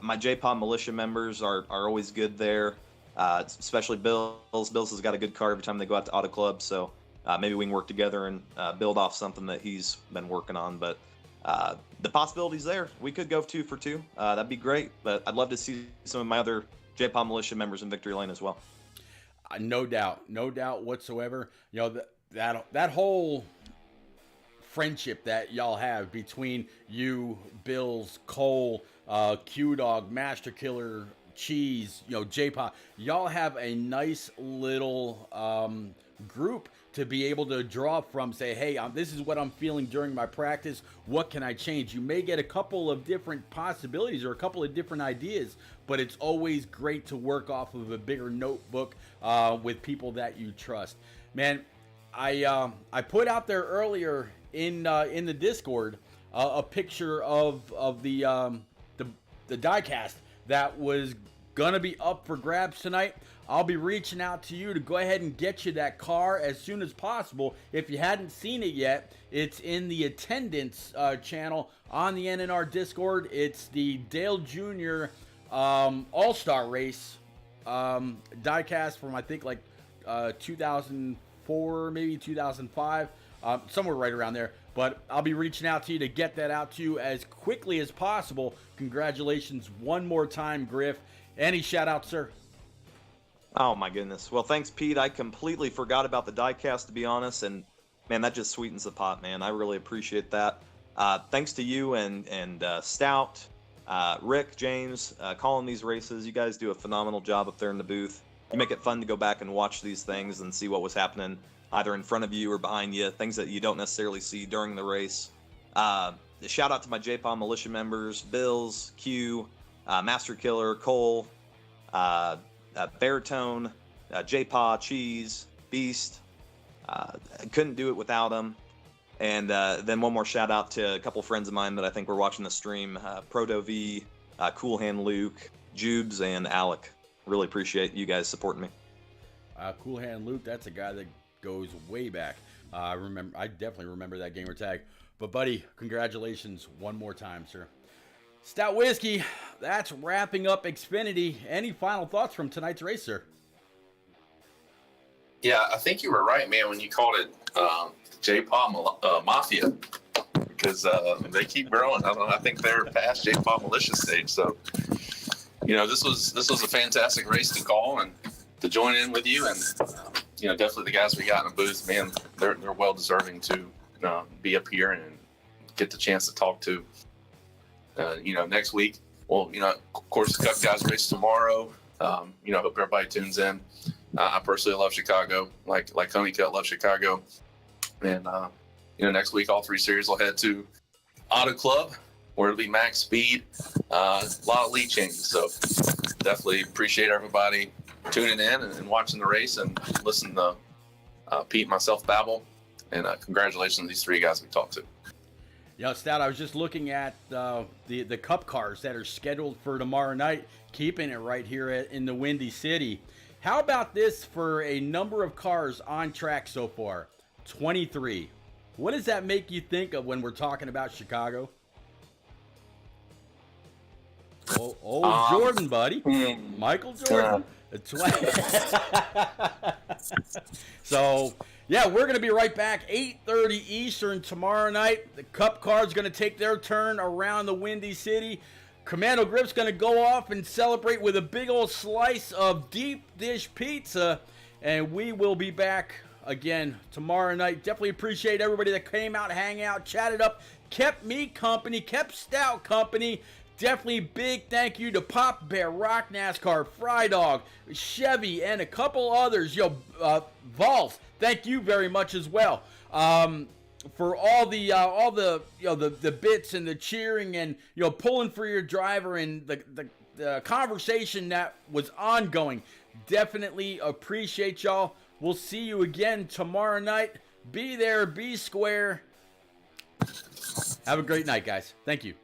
my J-Pod militia members are always good there, especially Bills. Bills has got a good car every time they go out to Auto Club. So maybe we can work together and build off something that he's been working on. But the possibility's there. We could go 2 for 2. That'd be great. But I'd love to see some of my other J-Pod militia members in victory lane as well. No doubt whatsoever. You know, that whole friendship that y'all have between you, Bills, Cole, Q-Dog, Master Killer, Cheese, J-Pod, y'all have a nice little group to be able to draw from. Say, hey, this is what I'm feeling during my practice. What can I change? You may get a couple of different possibilities or a couple of different ideas, but it's always great to work off of a bigger notebook with people that you trust. Man, I put out there earlier in the Discord a picture of the diecast that was gonna be up for grabs tonight. I'll be reaching out to you to go ahead and get you that car as soon as possible. If you hadn't seen it yet, it's in the attendance channel on the NNR Discord. It's the Dale Jr. All-Star Race diecast from, I think, like 2004, maybe 2005, somewhere right around there. But I'll be reaching out to you to get that out to you as quickly as possible. Congratulations one more time, Griff. Any shout out, sir? Oh my goodness. Well, thanks, Pete. I completely forgot about the diecast, to be honest, and man, that just sweetens the pot, man. I really appreciate that. Thanks to you and Stout, Rick, James, calling these races. You guys do a phenomenal job up there in the booth. You make it fun to go back and watch these things and see what was happening either in front of you or behind you, things that you don't necessarily see during the race. Shout out to my J-Pod militia members, Bills, Q, Master Killer, Cole, Baritone, J-Pod, Cheese, Beast. Couldn't do it without them. And then one more shout out to a couple friends of mine that I think were watching the stream, Proto V, Cool Hand Luke, Jubes, and Alec. Really appreciate you guys supporting me. Cool Hand Luke, that's a guy that goes way back. I definitely remember that gamer tag. But buddy, congratulations one more time, sir. Stout Whiskey, that's wrapping up Xfinity. Any final thoughts from tonight's race, sir? Yeah, I think you were right, man, when you called it J-Pod Mafia, because they keep growing. I think they're past J-Pod Militia stage. So, this was a fantastic race to call and to join in with you. And definitely the guys we got in the booth, man, they're well deserving to be up here and get the chance to talk to. Next week. Well, of course, the Cup guys race tomorrow. Hope everybody tunes in. I personally love Chicago, like Honeycutt loves Chicago. And, next week, all 3 series will head to Auto Club, where it'll be max speed, a lot of lead changes. So definitely appreciate everybody tuning in and watching the race and listening to Pete and myself babble. And congratulations to these three guys we talked to. Yeah, Stout, I was just looking at the Cup cars that are scheduled for tomorrow night, keeping it right here in the Windy City. How about this for a number of cars on track so far? 23. What does that make you think of when we're talking about Chicago? Oh, Jordan, buddy. Michael Jordan. So, yeah, we're going to be right back. 8:30 Eastern tomorrow night. The Cup car's going to take their turn around the Windy City. Commando Grip's going to go off and celebrate with a big old slice of deep dish pizza. And we will be back again tomorrow night. Definitely appreciate everybody that came out, hang out, chatted up, kept me company, kept Stout company. Definitely big thank you to Pop Bear, Rock NASCAR, Fry Dog, Chevy, and a couple others. Vols, thank you very much as well. For all the bits and the cheering and pulling for your driver and the conversation that was ongoing. Definitely appreciate y'all. We'll see you again tomorrow night. Be there, be square. Have a great night, guys. Thank you.